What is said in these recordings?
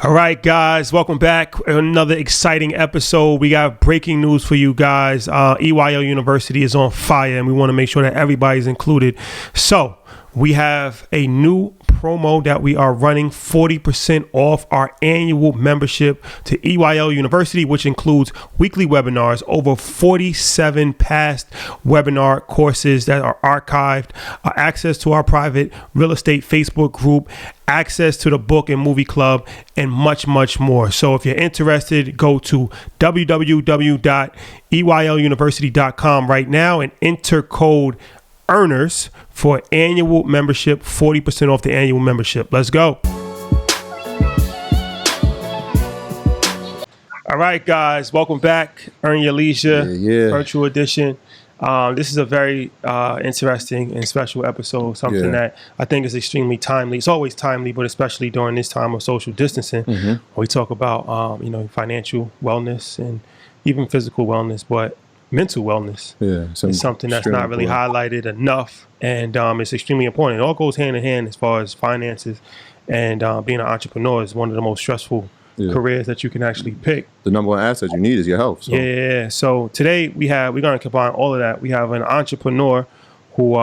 All right, guys, welcome back. Another exciting episode. We got breaking news for you guys. EYL University is on fire, and we want to make sure that everybody's included. So we have a new promo that we are running, 40% off our annual membership to EYL University, which includes weekly webinars, over 47 past webinar courses that are archived, access to our private real estate Facebook group, access to the book and movie club, and much, much more. So if you're interested, go to www.eyluniversity.com right now and enter code earners for annual membership, 40% off the annual membership. Let's go. All right, guys, welcome back. Earn Your Leisure, virtual edition. This is a very interesting and special episode, something that I think is extremely timely. It's always timely, but especially during this time of social distancing, we talk about, financial wellness and even physical wellness, but mental wellness is something that's not really highlighted enough, and it's extremely important. It all goes hand in hand as far as finances, and being an entrepreneur is one of the most stressful careers that you can actually pick. The number one asset you need is your health. So. So today we're going to combine all of that. We have an entrepreneur who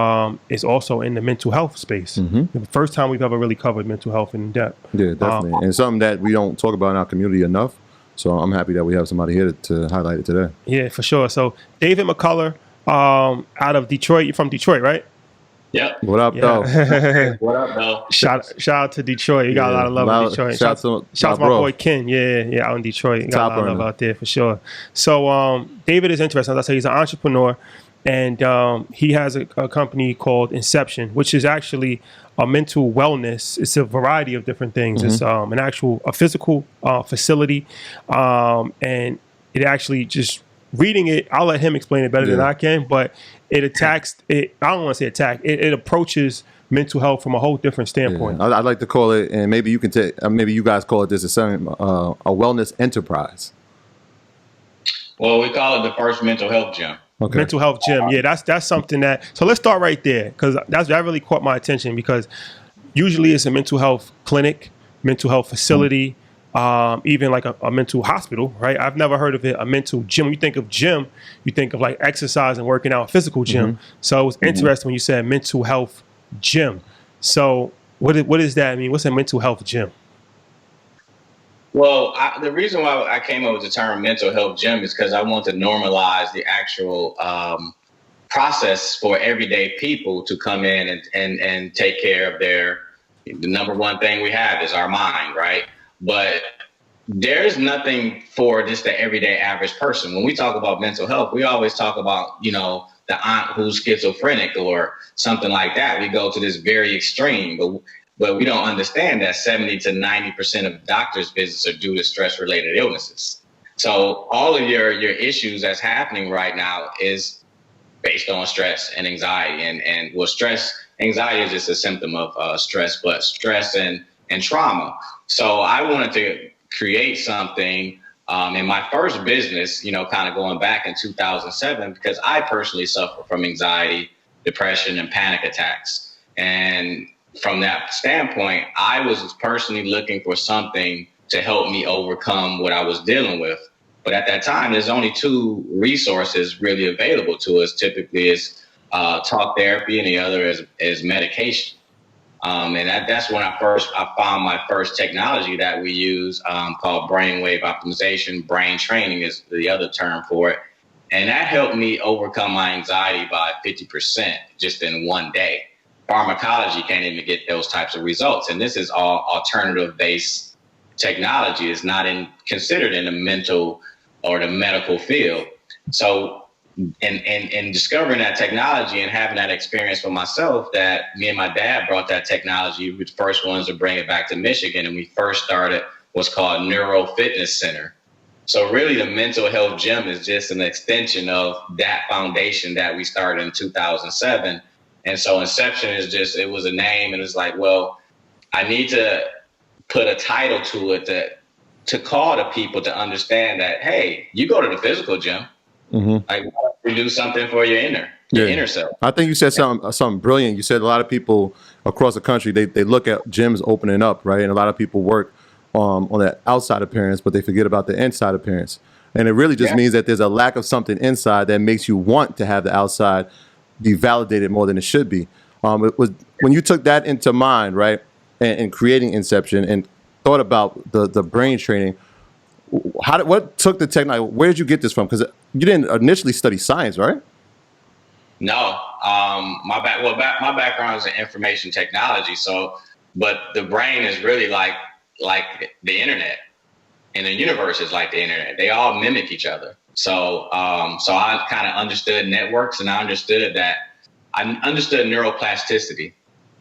is also in the mental health space. The first time we've ever really covered mental health in depth. Yeah, definitely. And something that we don't talk about in our community enough. So I'm happy that we have somebody here to highlight it today. Yeah, for sure. So David McCullar, out of Detroit. You're from Detroit, right? Yep. What up, though? What up, though? Shout out to Detroit. You got a lot of love in Detroit. Shout out to my boy Ken. Yeah, out in Detroit. You got a lot of love out there for sure. So David is interesting. As I say, he's an entrepreneur, and he has a company called Inception, which is actually a mental wellness. It's a variety of different things. It's a physical facility, and it actually just reading it. I'll let him explain it better than I can, but it attacks it. I don't want to say attack. It approaches mental health from a whole different standpoint. Yeah. I'd like to call it, and maybe you can take. Maybe you guys call it this a wellness enterprise. Well, we call it the first mental health gym. Okay. Mental health gym. Yeah, that's something that. So let's start right there, because that really caught my attention, because usually it's a mental health clinic, mental health facility, even like a mental hospital, right? I've never heard of it, a mental gym. When you think of gym, you think of like exercise and working out, physical gym. So it was interesting when you said mental health gym. So what does that mean? What's a mental health gym? Well, the reason why I came up with the term mental health gym is because I want to normalize the actual process for everyday people to come in and take care of the number one thing we have is our mind, right? But there's nothing for just the everyday average person. When we talk about mental health, we always talk about, the aunt who's schizophrenic or something like that. We go to this very extreme, but we don't understand that 70 to 90% of doctors' visits are due to stress-related illnesses. So all of your issues that's happening right now is based on stress and anxiety. And anxiety is just a symptom of stress, but stress and trauma. So I wanted to create something in my first business, kind of going back in 2007, because I personally suffer from anxiety, depression, and panic attacks. And from that standpoint, I was personally looking for something to help me overcome what I was dealing with. But at that time, there's only two resources really available to us. Typically, it's talk therapy, and the other is medication. And that's when I found my first technology that we use called Brainwave Optimization. Brain training is the other term for it. And that helped me overcome my anxiety by 50% just in one day. Pharmacology can't even get those types of results. And this is all alternative-based technology. It's not considered in the mental or the medical field. So in discovering that technology and having that experience for myself, that me and my dad brought that technology, we were the first ones to bring it back to Michigan. And we first started what's called Neurofitness Center. So really the mental health gym is just an extension of that foundation that we started in 2007. And so Inception it was a name, and it's like, well, I need to put a title to it to call the people to understand that, hey, you go to the physical gym, like you do something for your inner self. I think you said something brilliant. You said a lot of people across the country, they look at gyms opening up, right? And a lot of people work on the outside appearance, but they forget about the inside appearance. And it really just means that there's a lack of something inside that makes you want to have the outside be validated more than it should be. It was when you took that into mind, right, and creating Inception and thought about the brain training. What took the technology? Where did you get this from? Because you didn't initially study science, right? No, my background is in information technology. So, but the brain is really like the internet, and the universe is like the internet. They all mimic each other. So, so I kind of understood networks, and I understood neuroplasticity.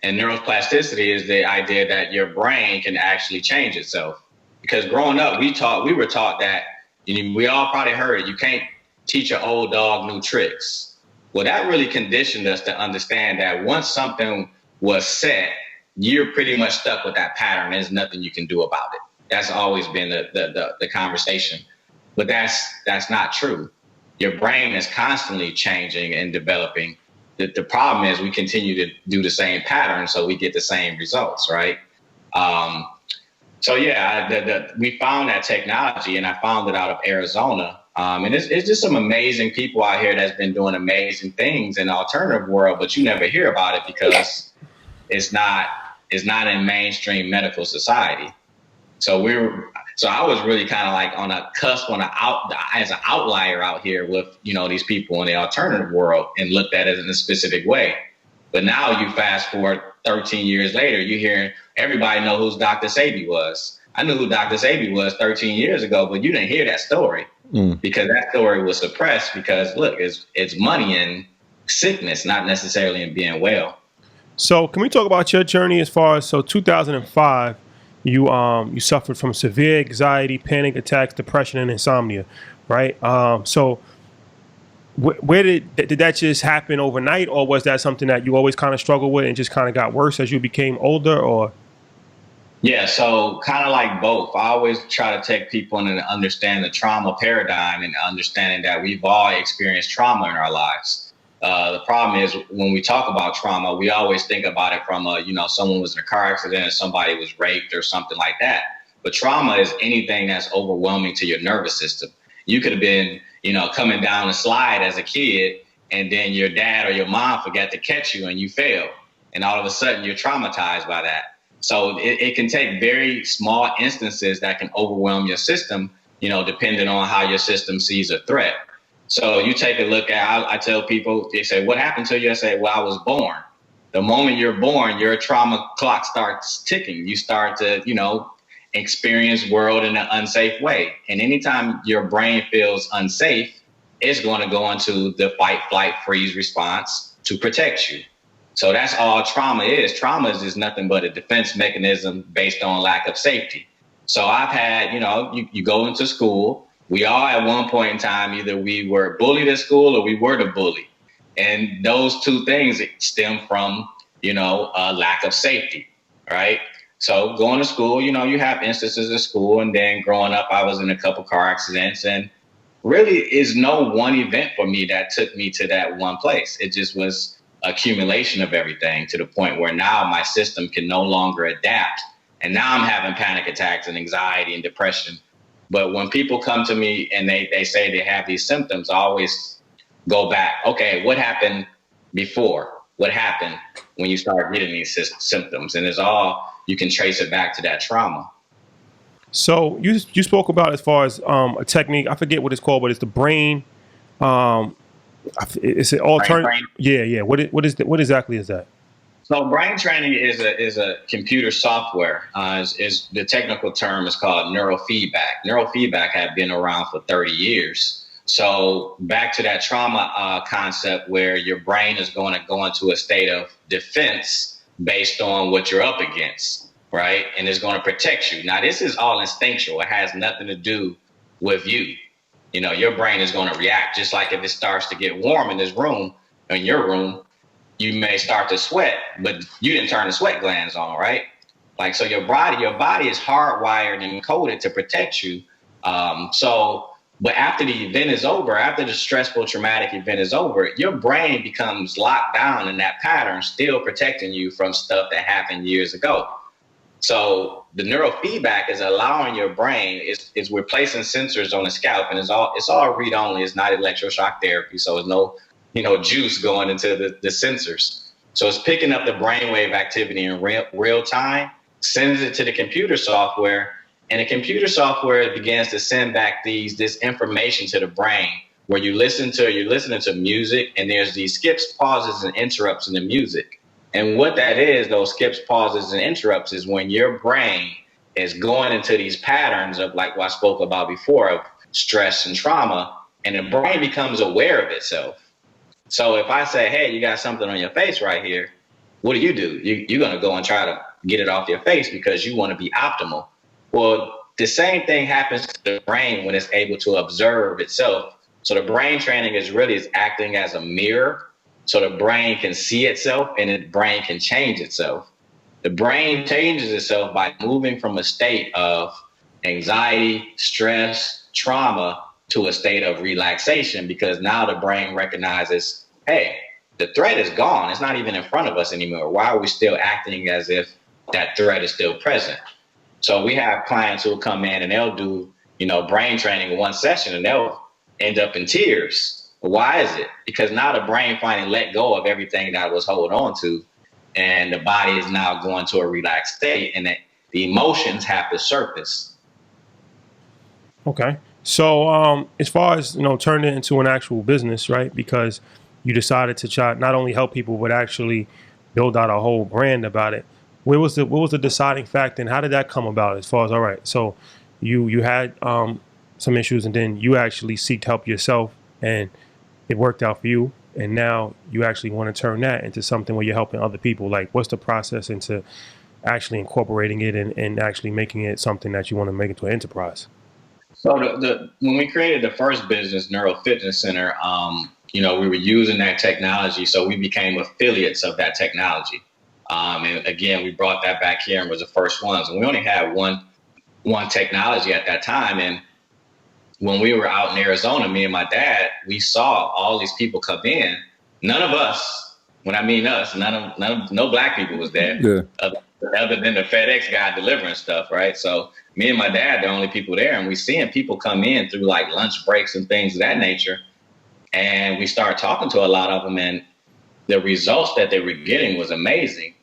And neuroplasticity is the idea that your brain can actually change itself. Because growing up, we were taught that, we all probably heard it, you can't teach an old dog new tricks. Well, that really conditioned us to understand that once something was set, you're pretty much stuck with that pattern. There's nothing you can do about it. That's always been the conversation. But that's not true. Your brain is constantly changing and developing. The problem is we continue to do the same pattern, so we get the same results, right? So yeah, we found that technology, and I found it out of Arizona. And it's just some amazing people out here that's been doing amazing things in the alternative world, but you never hear about it because it's not in mainstream medical society. So I was really kind of like on a cusp, as an outlier out here with, these people in the alternative world, and looked at it in a specific way. But now you fast forward 13 years later, you hear everybody know who Dr. Sebi was. I knew who Dr. Sebi was 13 years ago, but you didn't hear that story because that story was suppressed because, look, it's money and sickness, not necessarily in being well. So can we talk about your journey as far as, 2005, you suffered from severe anxiety, panic attacks, depression, and insomnia, right? So where did that just happen overnight, or was that something that you always kind of struggled with and just kind of got worse as you became older, or? Yeah, so kind of like both. I always try to take people in and understand the trauma paradigm and understanding that we've all experienced trauma in our lives. The problem is when we talk about trauma, we always think about it from someone was in a car accident, or somebody was raped or something like that. But trauma is anything that's overwhelming to your nervous system. You could have been, coming down a slide as a kid, and then your dad or your mom forgot to catch you and you fell. And all of a sudden you're traumatized by that. So it can take very small instances that can overwhelm your system, depending on how your system sees a threat. So you take a look at, I tell people, they say, what happened to you? I say, well, I was born. The moment you're born, your trauma clock starts ticking. You start to, experience world in an unsafe way. And anytime your brain feels unsafe, it's going to go into the fight, flight, freeze response to protect you. So that's all trauma is. Trauma is just nothing but a defense mechanism based on lack of safety. So I've had, you go into school. We all at one point in time, either we were bullied at school or we were the bully. And those two things stem from, a lack of safety, right? So going to school, you have instances at school, and then growing up, I was in a couple car accidents, and really is no one event for me that took me to that one place. It just was accumulation of everything to the point where now my system can no longer adapt. And now I'm having panic attacks and anxiety and depression. But when people come to me and they say they have these symptoms, I always go back. Okay, what happened before? What happened when you start getting these symptoms? And you can trace it back to that trauma. So you spoke about as far as a technique. I forget what it's called, but it's the brain. It's an alternative. Yeah. What exactly is that? So brain training is a computer software. Is the technical term is called neurofeedback. Neurofeedback had been around for 30 years. So back to that trauma concept where your brain is going to go into a state of defense based on what you're up against, right? And it's going to protect you. Now, this is all instinctual. It has nothing to do with you. Your brain is going to react, just like if it starts to get warm in this room, in your room, you may start to sweat, but you didn't turn the sweat glands on, right? Like, so your body is hardwired and coded to protect you. But after the event is over, after the stressful, traumatic event is over, your brain becomes locked down in that pattern, still protecting you from stuff that happened years ago. So the neurofeedback is allowing your brain, is we're placing sensors on the scalp, and it's all read only. It's not electroshock therapy, so there's no juice going into the sensors. So it's picking up the brainwave activity in real time, sends it to the computer software, and the computer software begins to send back this information to the brain, where you're listening to music, and there's these skips, pauses, and interrupts in the music. And what that is, those skips, pauses, and interrupts, is when your brain is going into these patterns of, like what I spoke about before, of stress and trauma, and the brain becomes aware of itself. So if I say, hey, you got something on your face right here, what do? You're going to go and try to get it off your face because you want to be optimal. Well, the same thing happens to the brain when it's able to observe itself. So the brain training is acting as a mirror, so the brain can see itself and the brain can change itself. The brain changes itself by moving from a state of anxiety, stress, trauma to a state of relaxation, because now the brain recognizes, hey, the threat is gone. It's not even in front of us anymore. Why are we still acting as if that threat is still present? So we have clients who will come in and they'll do, brain training in one session, and they'll end up in tears. Why is it? Because now the brain finally let go of everything that it was holding on to, and the body is now going to a relaxed state, and the emotions have to surface. Okay. So as far as, turning it into an actual business, right? Because you decided to try not only help people, but actually build out a whole brand about it. What was the deciding factor, and how did that come about? As far as, all right, so you had some issues, and then you actually seeked help yourself, and it worked out for you, and now you actually want to turn that into something where you're helping other people. Like, what's the process into actually incorporating it and actually making it something that you want to make into an enterprise? So when we created the first business, Neuro Fitness Center, we were using that technology, so we became affiliates of that technology. And again, we brought that back here and was the first ones. And we only had one technology at that time. And when we were out in Arizona, me and my dad, we saw all these people come in. None of us, when I mean us, no black people was there, other than the FedEx guy delivering stuff, right? So me and my dad, the only people there, and we seeing people come in through like lunch breaks and things of that nature. And we started talking to a lot of them, and the results that they were getting was amazing.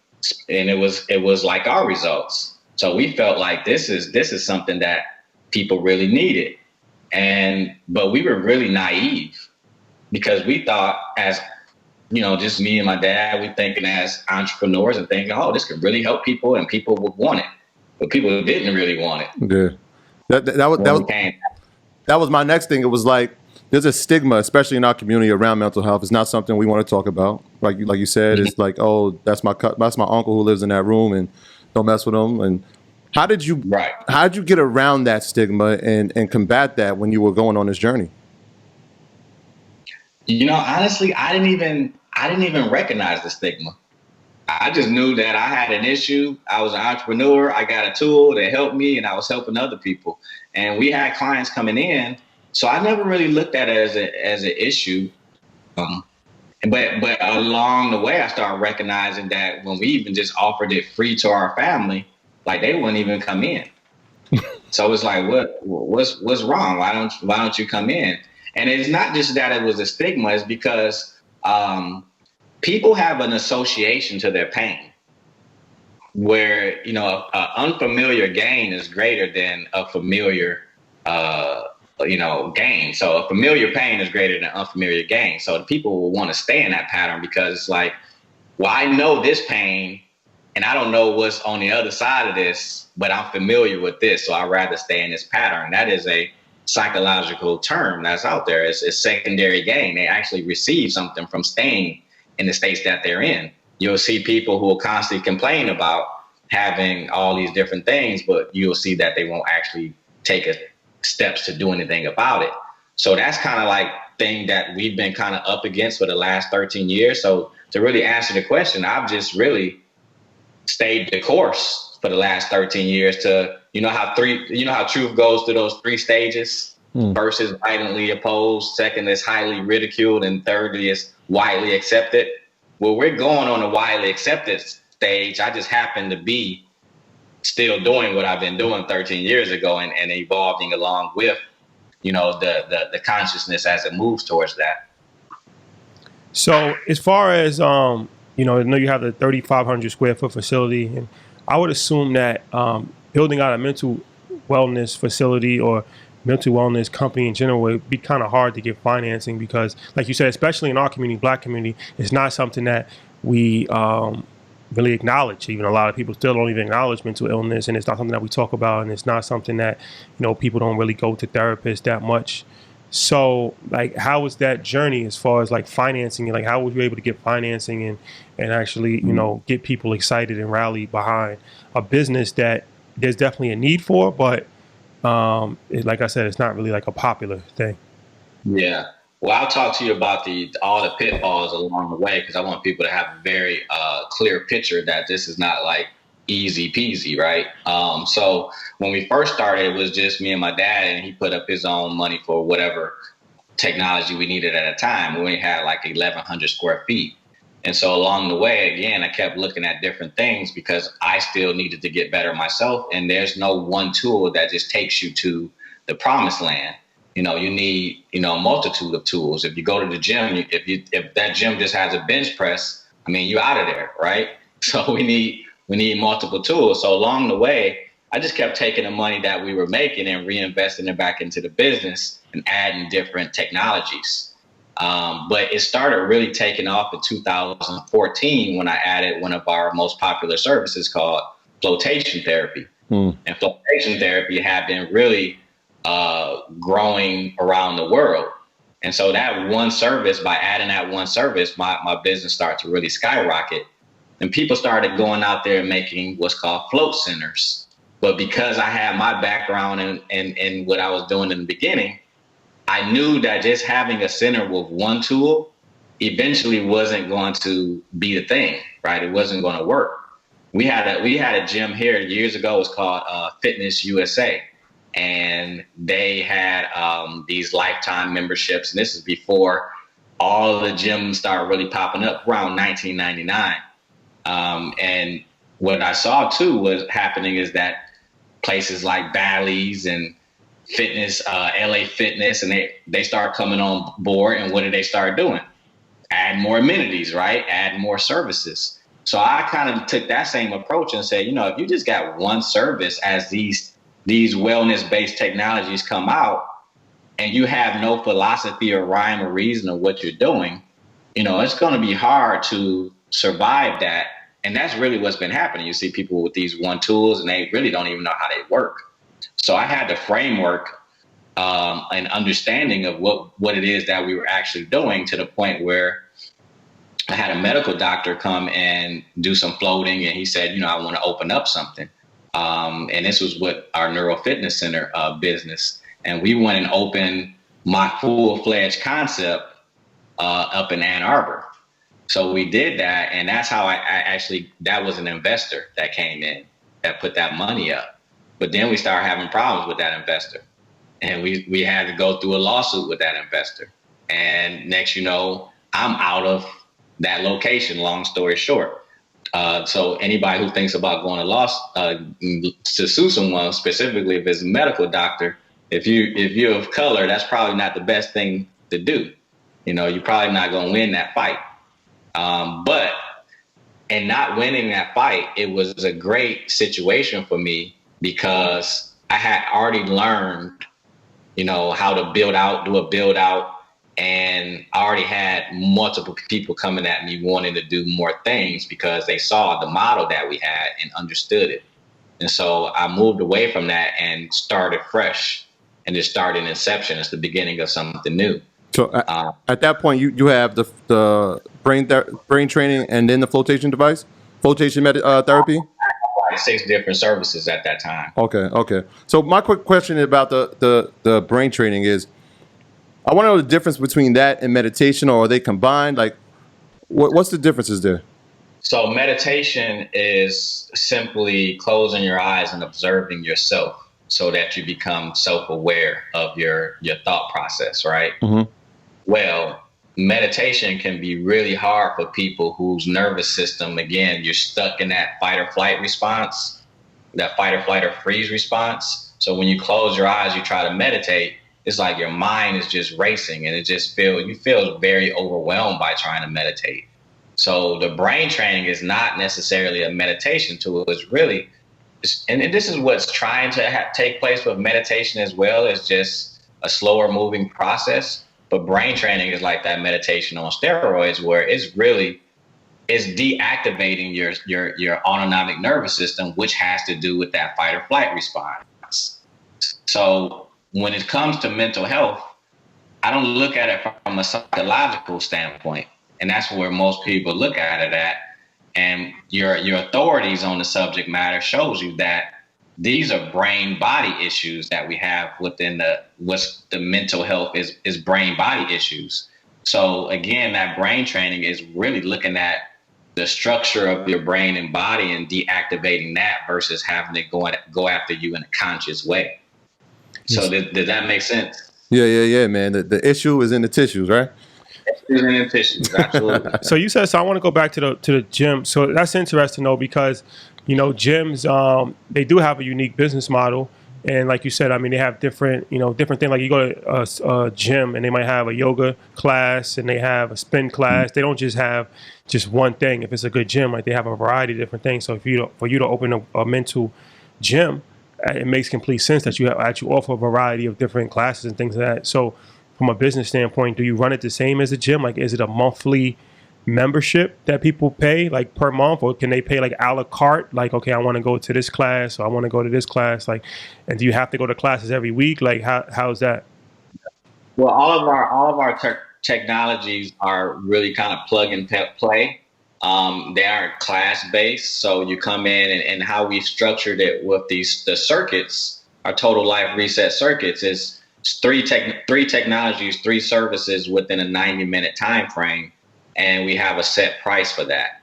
And it was like our results. So we felt like this is something that people really needed. But we were really naive, because we thought, as just me and my dad, we thinking as entrepreneurs and thinking, oh, this could really help people and people would want it, but people didn't really want it. Yeah, that was my next thing. It was like, there's a stigma, especially in our community, around mental health. It's not something we want to talk about. Like you said, it's like, oh, that's my uncle who lives in that room, and don't mess with him. And how did you get around that stigma and combat that when you were going on this journey? Honestly, I didn't even recognize the stigma. I just knew that I had an issue. I was an entrepreneur. I got a tool that helped me, and I was helping other people. And we had clients coming in, so I never really looked at it as an issue. But along the way, I started recognizing that when we even just offered it free to our family, like, they wouldn't even come in. So it's like, what's wrong? Why don't you come in? And it's not just that it was a stigma. It's because people have an association to their pain, where an unfamiliar gain is greater than a familiar gain. So a familiar pain is greater than unfamiliar gain. So people will want to stay in that pattern, because it's like, well, I know this pain, and I don't know what's on the other side of this, but I'm familiar with this, so I'd rather stay in this pattern. That is a psychological term that's out there. It's secondary gain. They actually receive something from staying in the states that they're in. You'll see people who will constantly complain about having all these different things, but you'll see that they won't actually take steps to do anything about it. So that's kind of like thing that we've been kind of up against for the last 13 years. So to really answer the question, I've just really stayed the course for the last 13 years to, how truth goes through those three stages. First is violently opposed, second is highly ridiculed, and thirdly is widely accepted. Well, we're going on the widely accepted stage. I just happen to be still doing what I've been doing 13 years ago and evolving along with, the consciousness as it moves towards that. So as far as, I know you have the 3,500 square foot facility, and I would assume that building out a mental wellness facility or mental wellness company in general would be kind of hard to get financing because, like you said, especially in our community, Black community, it's not something that we really acknowledge. Even a lot of people still don't even acknowledge mental illness, and it's not something that we talk about, and it's not something that, people don't really go to therapists that much. So, like, how was that journey as far as like financing? Like, how were you able to get financing and actually, get people excited and rally behind a business that there's definitely a need for, but like I said, it's not really like a popular thing. Yeah. Well, I'll talk to you about all the pitfalls along the way, because I want people to have a very clear picture that this is not like easy peasy, right? So when we first started, it was just me and my dad, and he put up his own money for whatever technology we needed at a time. We only had like 1,100 square feet. And so along the way, again, I kept looking at different things because I still needed to get better myself. And there's no one tool that just takes you to the promised land. You need, a multitude of tools. If you go to the gym, if that gym just has a bench press, you're out of there, right? So we need multiple tools. So along the way, I just kept taking the money that we were making and reinvesting it back into the business and adding different technologies. But it started really taking off in 2014 when I added one of our most popular services called flotation therapy. And flotation therapy had been really growing around the world. And so that one service, by adding that one service, my business started to really skyrocket. And people started going out there and making what's called float centers. But because I had my background in what I was doing in the beginning, I knew that just having a center with one tool eventually wasn't going to be the thing, right? It wasn't going to work. We had a gym here years ago. It was called Fitness USA. And they had these lifetime memberships. And this is before all of the gyms started really popping up around 1999. And what I saw too was happening is that places like Bally's and Fitness, LA Fitness, and they start coming on board. And what did they start doing? Add more amenities, right? Add more services. So I kind of took that same approach and said, if you just got one service as these wellness-based technologies come out, and you have no philosophy or rhyme or reason of what you're doing, it's going to be hard to survive that. And that's really what's been happening. You see people with these one tools, and they really don't even know how they work. So I had the framework and understanding of what it is that we were actually doing, to the point where I had a medical doctor come and do some floating, and he said, I want to open up something. And this was with our Neurofitness Center business. And we went and opened my full-fledged concept up in Ann Arbor. So we did that, and that's how I actually, that was an investor that came in that put that money up. But then we started having problems with that investor, and we had to go through a lawsuit with that investor. And next, I'm out of that location, long story short. So anybody who thinks about going to sue someone, specifically if it's a medical doctor, if you're of color, that's probably not the best thing to do. You're probably not going to win that fight. But in not winning that fight, it was a great situation for me, because I had already learned, how to do a build out. And I already had multiple people coming at me wanting to do more things because they saw the model that we had and understood it. And so I moved away from that and started fresh, and just started Inception as the beginning of something new. So at that point, you have the brain training and then the flotation therapy? Like 6 different services at that time. Okay. So my quick question about the brain training is, I want to know the difference between that and meditation, or are they combined? Like, what's the differences there? So meditation is simply closing your eyes and observing yourself so that you become self-aware of your thought process, right? Mm-hmm. Well, meditation can be really hard for people whose nervous system, again, you're stuck in that fight or flight response. that fight or flight or freeze response. So when you close your eyes, you try to meditate, it's like your mind is just racing, and you feel very overwhelmed by trying to meditate. So the brain training is not necessarily a meditation tool. It's really, and this is what's trying to take place with meditation as well, as just a slower moving process. But brain training is like that meditation on steroids, where it's deactivating your autonomic nervous system, which has to do with that fight or flight response. So when it comes to mental health, I don't look at it from a psychological standpoint. And that's where most people look at it at. And your authorities on the subject matter shows you that these are brain body issues that we have within what's the mental health is brain body issues. So again, that brain training is really looking at the structure of your brain and body and deactivating that versus having it go after you in a conscious way. So did that make sense? Yeah, man. The issue is in the tissues, right? Issues in the tissues, absolutely. So you said, so I want to go back to the gym. So that's interesting though, because gyms, they do have a unique business model. And like you said, I mean, they have different things. Like you go to a gym and they might have a yoga class and they have a spin class. They don't just have just one thing. If it's a good gym, like they have a variety of different things. So for you to open a mental gym, it makes complete sense that you actually offer a variety of different classes and things like that. So from a business standpoint, do you run it the same as a gym? Like, is it a monthly membership that people pay like per month, or can they pay like a la carte? Like, okay, I want to go to this class, or I want to go to this class. Like, and do you have to go to classes every week? Like, how's that? Well, all of our technologies are really kind of plug and play. They are class based, so you come in and how we've structured it with the circuits, our total life reset circuits is three technologies, 3 services within a 90-minute time frame. And we have a set price for that.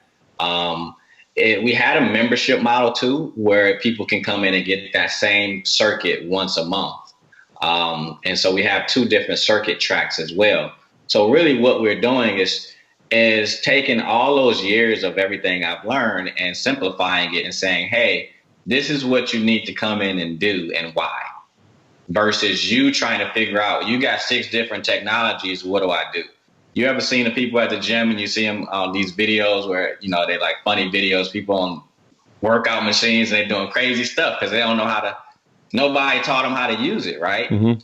We had a membership model too, where people can come in and get that same circuit once a month. And so we have 2 different circuit tracks as well. So really what we're doing is taking all those years of everything I've learned and simplifying it and saying, hey, this is what you need to come in and do and why. Versus you trying to figure out, you got 6 different technologies, what do I do? You ever seen the people at the gym and you see them on these videos where, they like funny videos, people on workout machines, and they're doing crazy stuff because they don't know nobody taught them how to use it, right? Mm-hmm.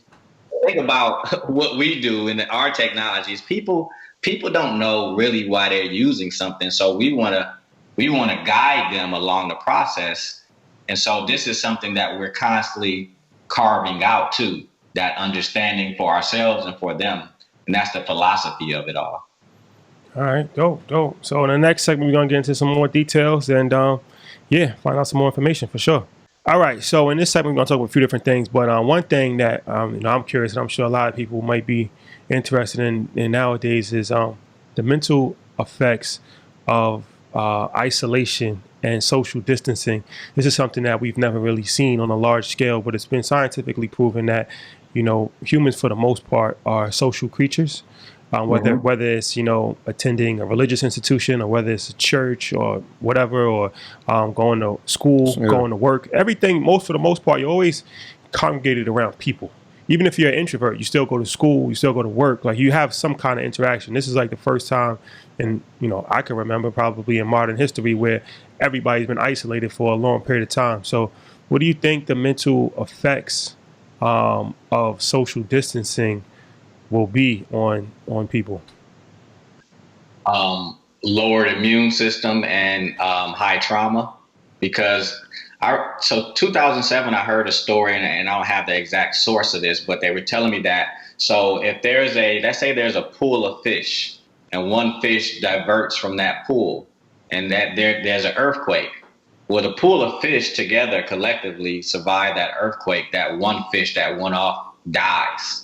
Think about what we do in our technologies. People don't know really why they're using something. So we want to guide them along the process. And so this is something that we're constantly carving out too, that understanding for ourselves and for them. And that's the philosophy of it all. All right, dope. So in the next segment, we're going to get into some more details and, find out some more information for sure. All right, so in this segment, we're going to talk about a few different things. But one thing that I'm curious, and I'm sure a lot of people might be interested in nowadays is the mental effects of isolation and social distancing. This is something that we've never really seen on a large scale, but it's been scientifically proven that humans for the most part are social creatures. Whether it's attending a religious institution, or whether it's a church or whatever, or going to school, going to work, everything. For the most part, you're always congregated around people. Even if you're an introvert, you still go to school, you still go to work. Like, you have some kind of interaction. This is like the first time, and I can remember probably in modern history where everybody's been isolated for a long period of time. So, what do you think the mental effects of social distancing will be on people? Lowered immune system and high trauma, because 2007 I heard a story, and I don't have the exact source of this, but they were telling me that, so if let's say there's a pool of fish and one fish diverts from that pool and that there's an earthquake. Well, the pool of fish together collectively survive that earthquake. That one fish that went off dies.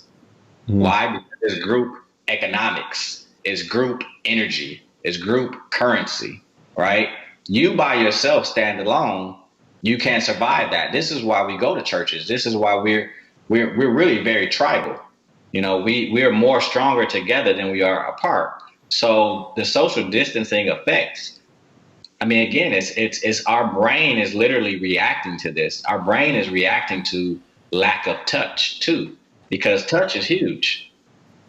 Why? Because it's group economics, it's group energy, it's group currency, right? You by yourself, stand alone, you can't survive that. This is why we go to churches. This is why we're really very tribal. We are more stronger together than we are apart. So the social distancing effects I mean, again, it's our brain is literally reacting to this. Our brain is reacting to lack of touch too, because touch is huge,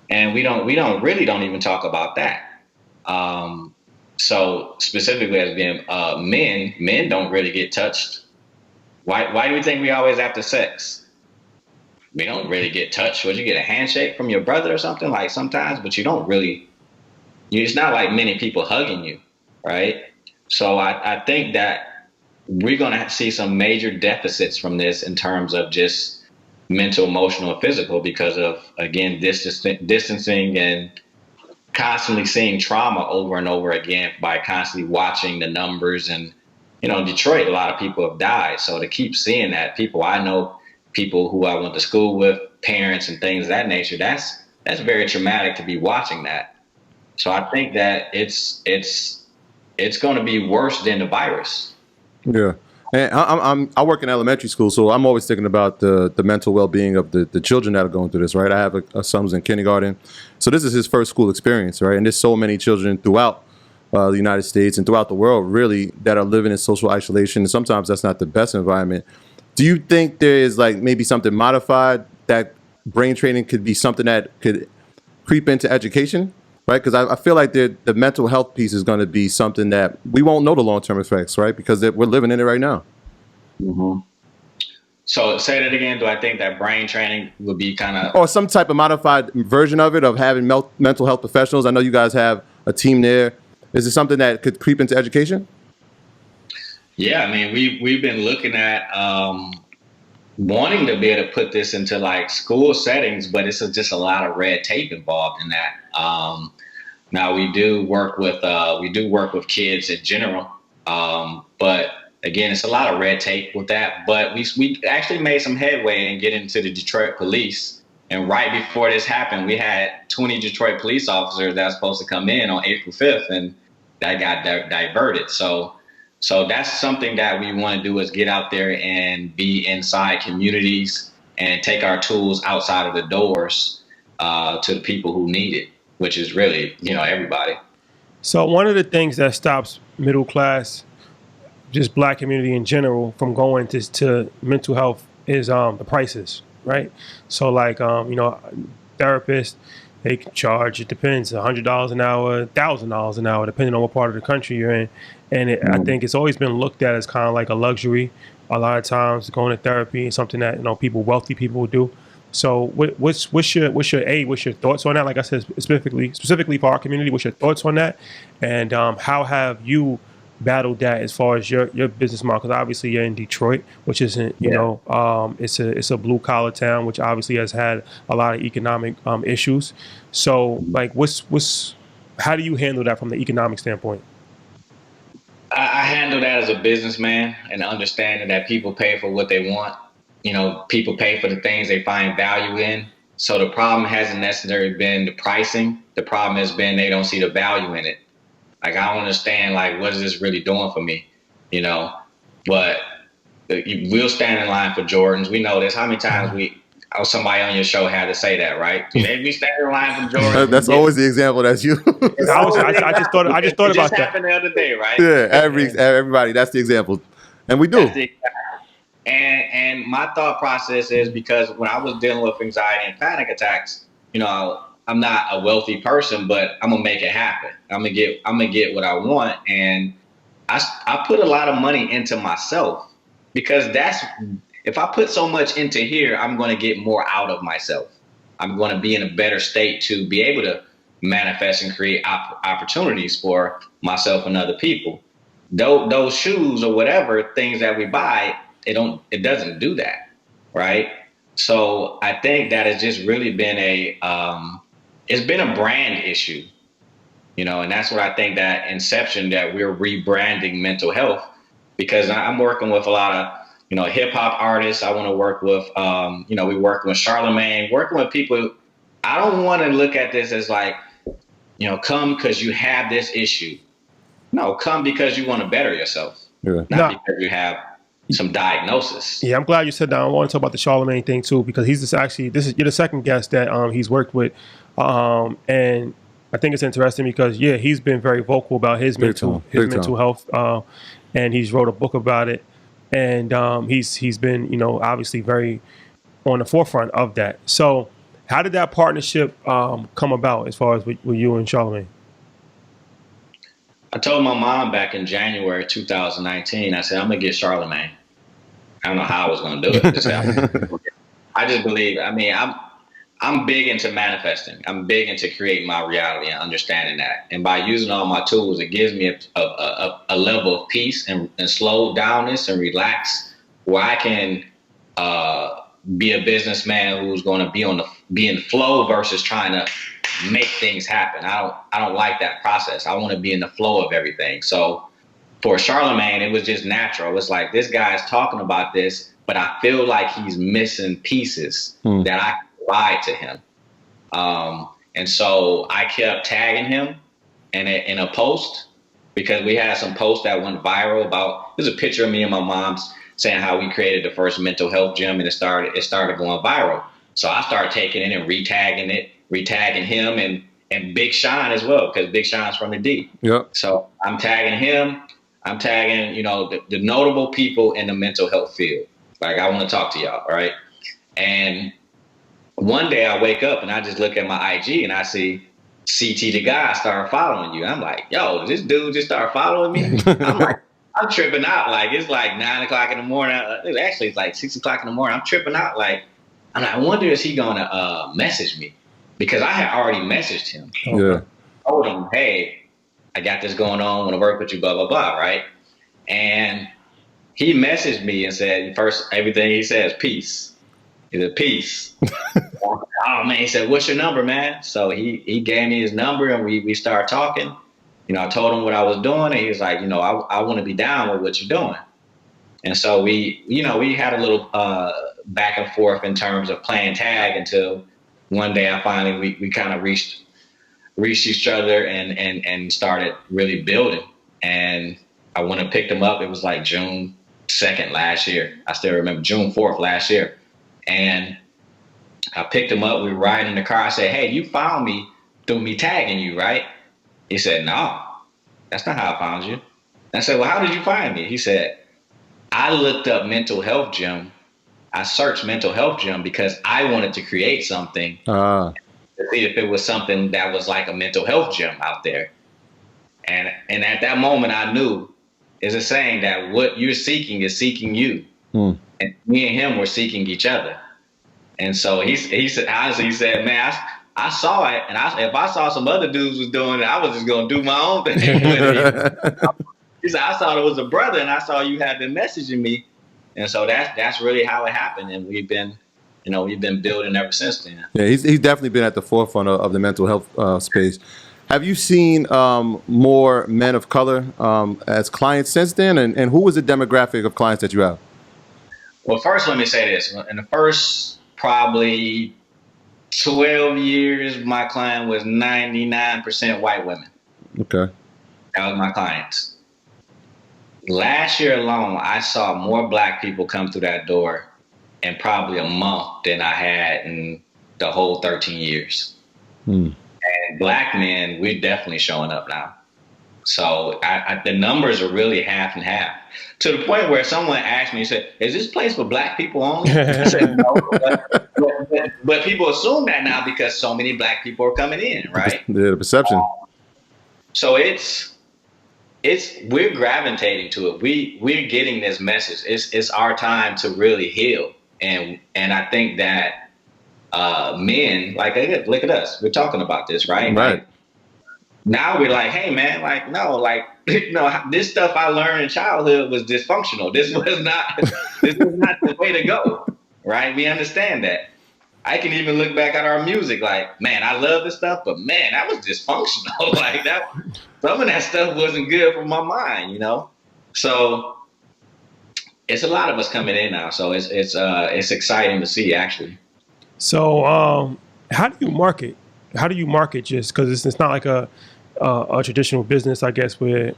and we don't don't even talk about that. So specifically as being men don't really get touched. Why do we think we always after sex? We don't really get touched. Would you get a handshake from your brother or something like sometimes, but you don't really. It's not like many people hugging you, right? So I think that we're going to see some major deficits from this in terms of just mental, emotional, and physical because of, again, distancing and constantly seeing trauma over and over again by constantly watching the numbers. And, in Detroit, a lot of people have died. So to keep seeing that, people I know, people who I went to school with, parents and things of that nature, that's very traumatic to be watching that. So I think that it's going to be worse than the virus. Yeah. And I work in elementary school, so I'm always thinking about the mental well-being of the children that are going through this, right? I have a son who's in kindergarten. So this is his first school experience, right? And there's so many children throughout the United States and throughout the world, really, that are living in social isolation. And sometimes that's not the best environment. Do you think there is like maybe something modified that brain training could be something that could creep into education? Right, because I feel like the mental health piece is going to be something that we won't know the long-term effects, right? Because we're living in it right now. Mm-hmm. So say that again. Do I think that brain training would be kind of... Or some type of modified version of it, of having mental health professionals? I know you guys have a team there. Is it something that could creep into education? Yeah, I mean, we've been looking at wanting to be able to put this into like school settings, but it's just a lot of red tape involved in that. Now we do work with kids in general, but again, it's a lot of red tape with that. But we actually made some headway in getting into the Detroit police. And right before this happened, we had 20 Detroit police officers that were supposed to come in on April 5th, and that got diverted. So that's something that we want to do, is get out there and be inside communities and take our tools outside of the doors to the people who need it, which is really, everybody. So one of the things that stops middle class, just black community in general, from going to mental health is the prices, right? So like, therapists, they can charge, it depends, $100 an hour, $1,000 an hour, depending on what part of the country you're in. And I think it's always been looked at as kind of like a luxury. A lot of times going to therapy is something that, wealthy people do. So what's your thoughts on that? Like I said, specifically for our community, what's your thoughts on that? And how have you battled that as far as your business model? Because obviously you're in Detroit, which isn't, it's a blue collar town, which obviously has had a lot of economic issues. So like, how do you handle that from the economic standpoint? I handle that as a businessman and understanding that people pay for what they want. People pay for the things they find value in. So the problem hasn't necessarily been the pricing. The problem has been they don't see the value in it. Like, I don't understand, like, what is this really doing for me? But we'll stand in line for Jordans. We know this. How many times somebody on your show had to say that, right? We stand in line for Jordans. That's always the example. That's you. I just thought about that. It just happened the other day, right? Yeah, everybody. That's the example, and we do. And my thought process is, because when I was dealing with anxiety and panic attacks, I'm not a wealthy person, but I'm gonna make it happen. I'm gonna get what I want, and I put a lot of money into myself, because if I put so much into here, I'm gonna get more out of myself. I'm gonna be in a better state to be able to manifest and create opportunities for myself and other people. Those shoes or whatever things that we buy, it doesn't do that, right? So I think that it's just really been it's been a brand issue, and that's what I think that Inception, that we're rebranding mental health, because I'm working with a lot of, hip hop artists. I want to work with, we working with Charlamagne, working with people. I don't want to look at this as like, come because you have this issue. No, come because you want to better yourself, not because you have some diagnosis. Yeah, I'm glad you said that. I want to talk about the Charlamagne thing too, because you're the second guest that he's worked with, and I think it's interesting because he's been very vocal about his mental health, and he's wrote a book about it, and he's been obviously very on the forefront of that. So how did that partnership come about as far as with you and Charlamagne? I told my mom back in January 2019, I said, I'm going to get Charlamagne. I don't know how I was going to do it. I just believe, I'm big into manifesting. I'm big into creating my reality and understanding that. And by using all my tools, it gives me a level of peace and slow downness and relax where I can be a businessman who's going to be in flow versus trying to make things happen. I don't like that process. I want to be in the flow of everything. So for Charlamagne, it was just natural. It was like, this guy's talking about this, but I feel like he's missing pieces that I can provide to him. And so I kept tagging him in a post, because we had some posts that went viral about, there's a picture of me and my mom's saying how we created the first mental health gym, and it started going viral. So I started taking it and retagging him and Big Sean as well, because Big Sean's from the D. Yep. So I'm tagging him. I'm tagging, the notable people in the mental health field. Like, I want to talk to y'all, right? And one day I wake up and I just look at my IG and I see CT the guy start following you. I'm like, yo, this dude just started following me. I'm like, I'm tripping out. Like, it's like 9 o'clock in the morning. Actually, it's like 6 o'clock in the morning. I'm tripping out. Like, I wonder, is he going to message me? Because I had already messaged him. Yeah. I told him, hey, I got this going on. I want to work with you, blah, blah, blah, right? And he messaged me and said, first, everything he says, peace. He said, peace. Oh, man, he said, what's your number, man? So he gave me his number and we started talking. I told him what I was doing, and he was like, I want to be down with what you're doing. And so we had a little back and forth in terms of playing tag until one day I finally, we kind of reached each other and started really building. And I went and picked him up. It was like June 2nd last year. I still remember June 4th last year. And I picked him up. We were riding in the car. I said, hey, you found me through me tagging you, right? He said, no, that's not how I found you. I said, well, how did you find me? He said, I looked up mental health gym. I searched mental health gym because I wanted to create something to see if it was something that was like a mental health gym out there. And at that moment, I knew, it's a saying that what you're seeking is seeking you. And me and him were seeking each other. And so he said, honestly, he said, man, I saw it, and if I saw some other dudes was doing it, I was just going to do my own thing. He said, I saw it was a brother, and I saw you had been messaging me. And so that's really how it happened. And we've been building ever since then. Yeah, he's definitely been at the forefront of the mental health space. Have you seen more men of color as clients since then? And who was the demographic of clients that you have? Well, first, let me say this. In the first probably 12 years, my client was 99% white women. Okay. That was my clients. Last year alone, I saw more black people come through that door in probably a month than I had in the whole 13 years. And black men, we're definitely showing up now. So the numbers are really half and half. To the point where someone asked me, said, is this place for black people only? I said, no. But people assume that now because so many black people are coming in, right? The perception. So we're gravitating to it. We're getting this message. It's our time to really heal. And I think that men, like, look at us. We're talking about this, right? Right. Like, now we're like, hey, man, like, no, like, this stuff I learned in childhood was dysfunctional. This was not the way to go, right? We understand that. I can even look back at our music like, man, I love this stuff, but man, that was dysfunctional. Like, some of that stuff wasn't good for my mind, So it's a lot of us coming in now. So it's exciting to see, actually. So how do you market? How do you market just because it's not like a traditional business, I guess, where,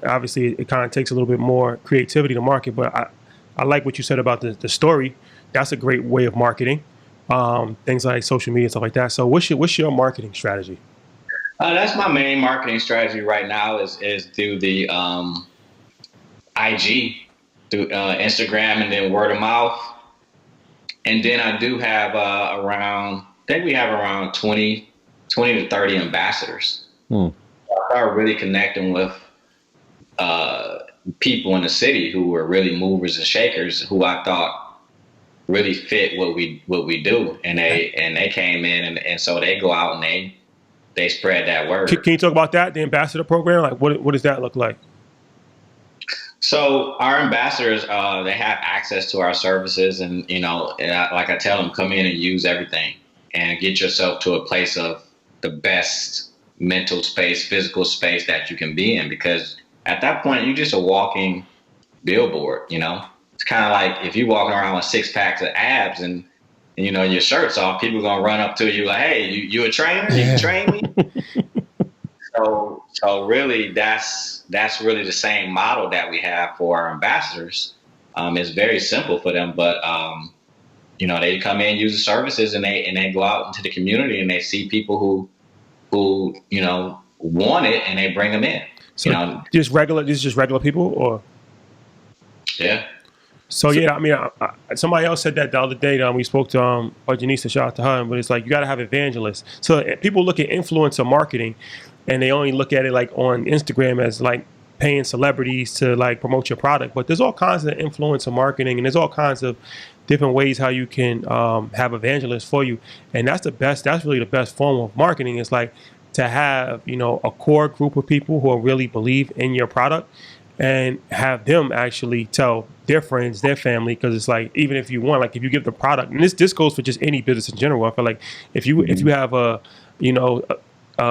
obviously it kind of takes a little bit more creativity to market. But I like what you said about the story. That's a great way of marketing. Things like social media and stuff like that. So what's your marketing strategy? That's my main marketing strategy right now is through the IG, through Instagram, and then word of mouth. And then I do have I think we have around 20 to 30 ambassadors. I started really connecting with people in the city who were really movers and shakers, who I thought really fit what we do, and they came in, and so they go out and they spread that word. Can you talk about that, the ambassador program? Like, what does that look like? So our ambassadors, they have access to our services, and like I tell them, come in and use everything, and get yourself to a place of the best mental space, physical space that you can be in, because at that point you're just a walking billboard. It's kind of like if you're walking around with 6 packs of abs and your shirt's off, people are gonna run up to you like, "Hey, you a trainer? You can train me?" So really, that's really the same model that we have for our ambassadors. It's very simple for them, but they come in, use the services, and they go out into the community and they see people who want it, and they bring them in. So these is just regular people, or yeah. So yeah, I mean, somebody else said that the other day. We spoke to Janice, shout out to her, but it's like you got to have evangelists. So people look at influencer marketing, and they only look at it like on Instagram as like paying celebrities to like promote your product. But there's all kinds of influencer marketing, and there's all kinds of different ways how you can have evangelists for you. And that's the best. That's really the best form of marketing. It's like to have a core group of people who really believe in your product, and have them actually tell their friends, their family, because it's like, even if you want, like if you give the product, and this goes for just any business in general. I feel like if you have a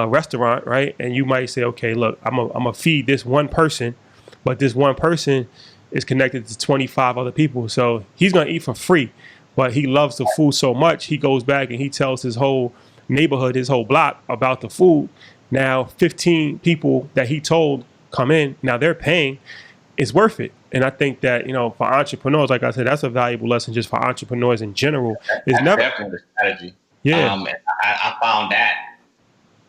restaurant, right, and you might say, okay, look, I'm gonna feed this one person, but this one person is connected to 25 other people, so he's gonna eat for free, but he loves the food so much, he goes back and he tells his whole neighborhood, his whole block about the food. Now 15 people that he told come in, now they're paying. It's worth it. And I think that for entrepreneurs, like I said, that's a valuable lesson just for entrepreneurs in general. It's never definitely the strategy. Yeah. I found that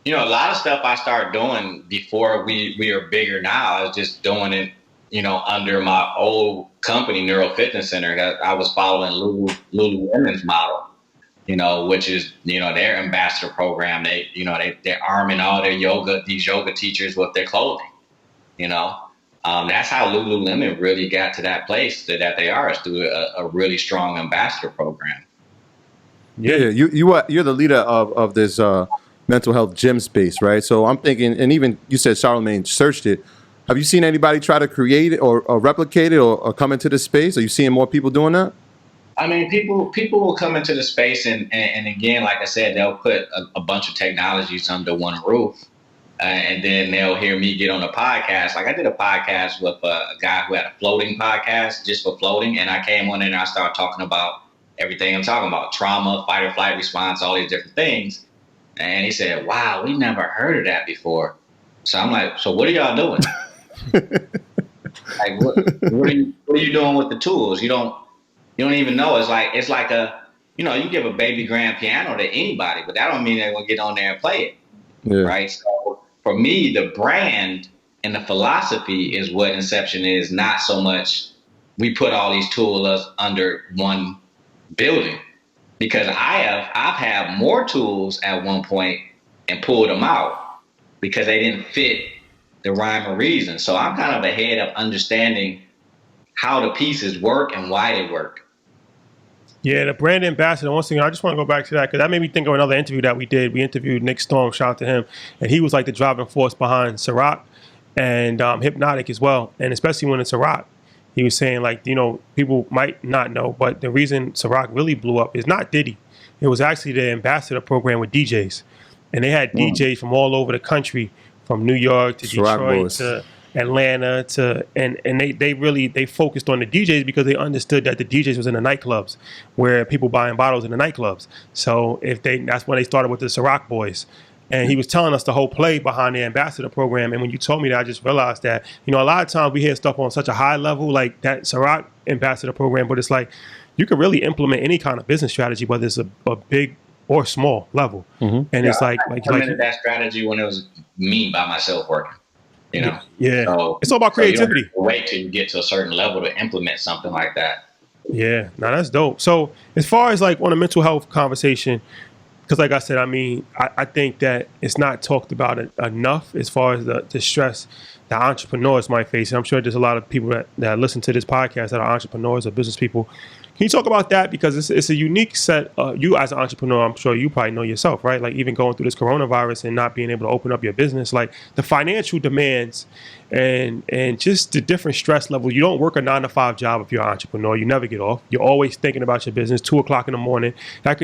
a lot of stuff I started doing before we are bigger now. I was just doing it under my old company, Neurofitness Center. I was following Lululemon's model, which is their ambassador program. They're arming all these yoga teachers with their clothing. That's how Lululemon really got to that place that they are, is through a really strong ambassador program. Yeah, you're the leader of this mental health gym space, right? So I'm thinking, and even you said Charlamagne searched it. Have you seen anybody try to create it or replicate it or come into this space? Are you seeing more people doing that? I mean, people will come into the space, and again, like I said, they'll put a bunch of technologies under one roof. And then they'll hear me get on a podcast. Like I did a podcast with a guy who had a floating podcast just for floating. And I came on and I started talking about everything I'm talking about: trauma, fight or flight response, all these different things. And he said, "Wow, we never heard of that before." So I'm like, "So what are y'all doing?" Like, what are you doing with the tools? You don't even know. It's like you give a baby grand piano to anybody, but that don't mean they're gonna get on there and play it. Yeah. Right. So for me, the brand and the philosophy is what Inception is, not so much we put all these tools under one building, because I've had more tools at one point and pulled them out because they didn't fit the rhyme or reason. So I'm kind of ahead of understanding how the pieces work and why they work. Yeah, the brand ambassador, once again, I just want to go back to that because that made me think of another interview that we did. We interviewed Nick Storm, shout out to him, and he was like the driving force behind Ciroc and Hypnotic as well. And especially when it's Ciroc, he was saying, like, people might not know, but the reason Ciroc really blew up is not Diddy. It was actually the ambassador program with DJs. And they had DJs from all over the country, from New York to Detroit to Atlanta and they focused on the DJs because they understood that the DJs was in the nightclubs where people buying bottles in the nightclubs. So that's when they started with the Ciroc Boys. And he was telling us the whole play behind the ambassador program. And when you told me that, I just realized that, a lot of times we hear stuff on such a high level, like that Ciroc ambassador program, but it's like you can really implement any kind of business strategy, whether it's a big or small level. And it's I implemented that strategy when it was me by myself working, you know? Yeah. So it's all about creativity. You don't have to wait till you get to a certain level to implement something like that. Yeah, no, that's dope. So as far as like on a mental health conversation, because like I said, I mean, I think that it's not talked about enough as far as the stress that entrepreneurs might face. And I'm sure there's a lot of people that listen to this podcast that are entrepreneurs or business people. Can you talk about that? Because it's a unique set. You as an entrepreneur, I'm sure you probably know yourself, right? Like even going through this coronavirus and not being able to open up your business, like the financial demands and just the different stress levels. You don't work a 9-to-5 job if you're an entrepreneur. You never get off. You're always thinking about your business. 2:00 in the morning. That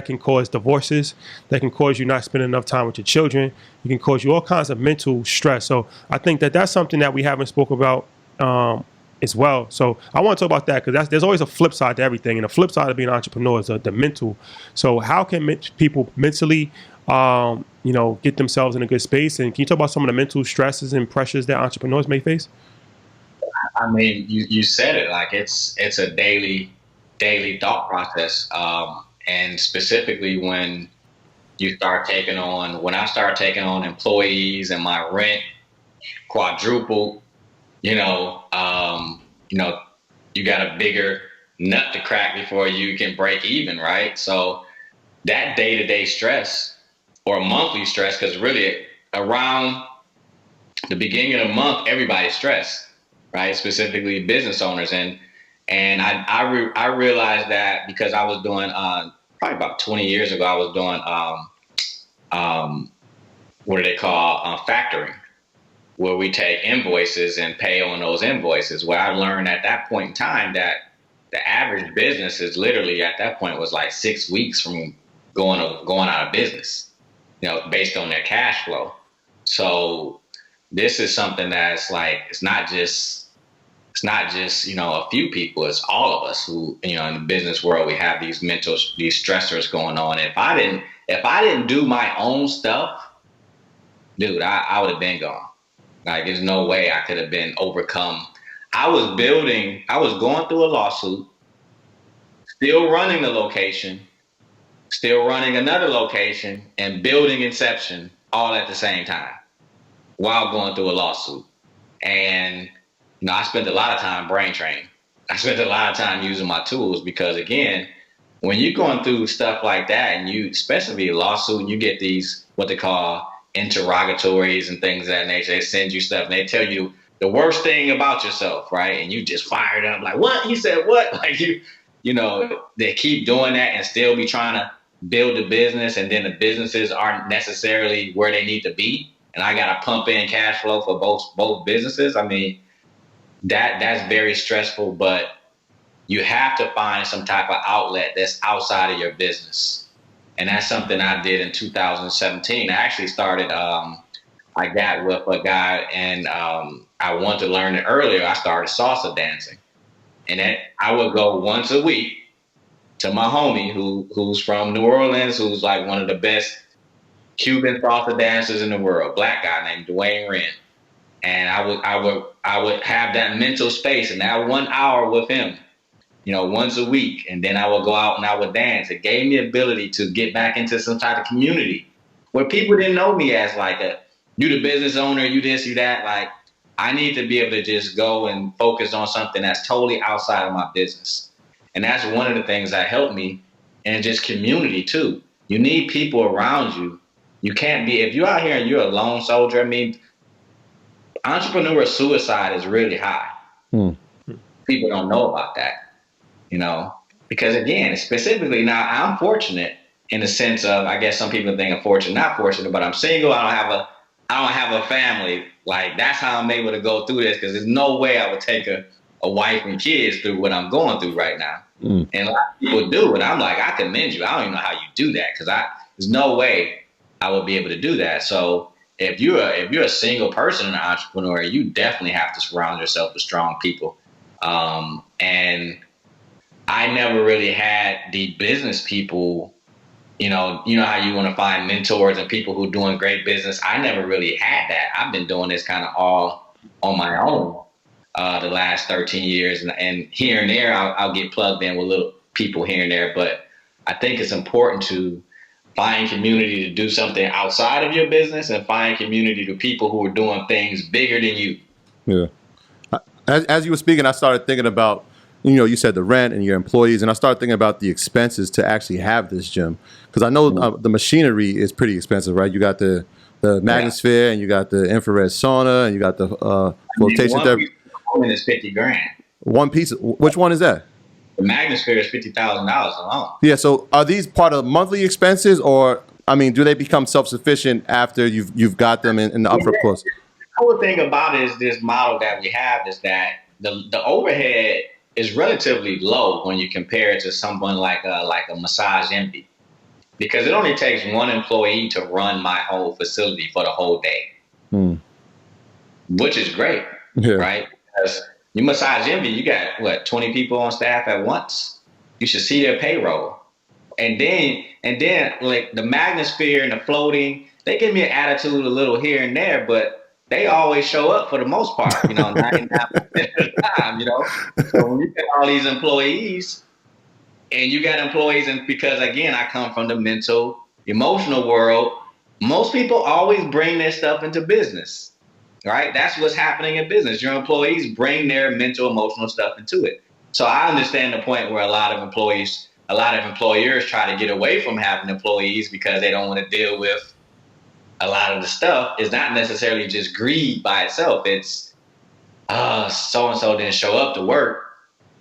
can cause divorces. That can cause you not spending enough time with your children. It can cause you all kinds of mental stress. So I think that's something that we haven't spoke about as well. So I want to talk about that because there's always a flip side to everything, and the flip side of being an entrepreneur is the mental. So how can people mentally, get themselves in a good space? And can you talk about some of the mental stresses and pressures that entrepreneurs may face? I mean, you said it. Like it's a daily thought process, and specifically when I start taking on employees and my rent quadrupled. You got a bigger nut to crack before you can break even, right? So that day-to-day stress or monthly stress, because really around the beginning of the month, everybody's stressed, right? Specifically business owners. And I realized that because I was doing, probably about 20 years ago, I was doing, what do they call, factoring, where we take invoices and pay on those invoices. Where I learned at that point in time that the average business is literally at that point was like 6 weeks from going out of business, based on their cash flow. So this is something that's like, it's not just a few people, it's all of us who, in the business world, we have these stressors going on. If I didn't do my own stuff, dude, I would have been gone. Like, there's no way I could have been overcome. I was going through a lawsuit, still running the location, still running another location, and building Inception all at the same time while going through a lawsuit. And, I spent a lot of time brain training. I spent a lot of time using my tools because, again, when you're going through stuff like that and especially a lawsuit, you get these, what they call interrogatories and things of that nature. They send you stuff and they tell you the worst thing about yourself, right? And you just fired up like, what? He said what? Like they keep doing that and still be trying to build a business, and then the businesses aren't necessarily where they need to be. And I got to pump in cash flow for both businesses. I mean, that's very stressful, but you have to find some type of outlet that's outside of your business. And that's something I did in 2017. I actually started, I got with a guy and I wanted to learn it earlier. I started salsa dancing. And then I would go once a week to my homie who's from New Orleans, who's like one of the best Cuban salsa dancers in the world, black guy named Dwayne Wren. And I would have that mental space and that 1 hour with him, once a week. And then I would go out and I would dance. It gave me the ability to get back into some type of community where people didn't know me as like you the business owner, you this, you that. Like, I need to be able to just go and focus on something that's totally outside of my business. And that's one of the things that helped me, and just community too. You need people around you. You can't be, if you're out here and you're a lone soldier, I mean, entrepreneur suicide is really high. People don't know about that. Because again, specifically now, I'm fortunate in the sense of, I guess some people think I'm fortunate, not fortunate, but I'm single. I don't have a family. Like, that's how I'm able to go through this, because there's no way I would take a wife and kids through what I'm going through right now. And a lot of people do it. I'm like, I commend you. I don't even know how you do that, because there's no way I would be able to do that. So if you're a single person and an entrepreneur, you definitely have to surround yourself with strong people. And I never really had the business people, you know how you want to find mentors and people who are doing great business. I never really had that. I've been doing this kind of all on my own the last 13 years. And here and there, I'll get plugged in with little people here and there. But I think it's important to find community to do something outside of your business, and find community to people who are doing things bigger than you. Yeah. As you were speaking, I started thinking about, you said the rent and your employees, and I started thinking about the expenses to actually have this gym. Because I know the machinery is pretty expensive, right? You got the Magnosphere, and you got the infrared sauna, and you got the flotation therapy. One piece is $50,000. One piece. Which one is that? The Magnosphere is $50,000 alone. Yeah. So are these part of monthly expenses, or do they become self-sufficient after you've got them in the upfront cost? The cool thing about it is this model that we have is that the overhead is relatively low when you compare it to someone like a Massage Envy, because it only takes one employee to run my whole facility for the whole day, which is great, right? Because you Massage Envy, you got 20 people on staff at once. You should see their payroll, and then like the Magnosphere and the floating, they give me an attitude a little here and there, but they always show up for the most part, 99% of the time, So when you get all these employees, and you got employees, and because again, I come from the mental, emotional world, most people always bring their stuff into business, right? That's what's happening in business. Your employees bring their mental, emotional stuff into it. So I understand the point where a lot of employers try to get away from having employees because they don't want to deal with a lot of the stuff. Is not necessarily just greed by itself. It's so-and-so didn't show up to work.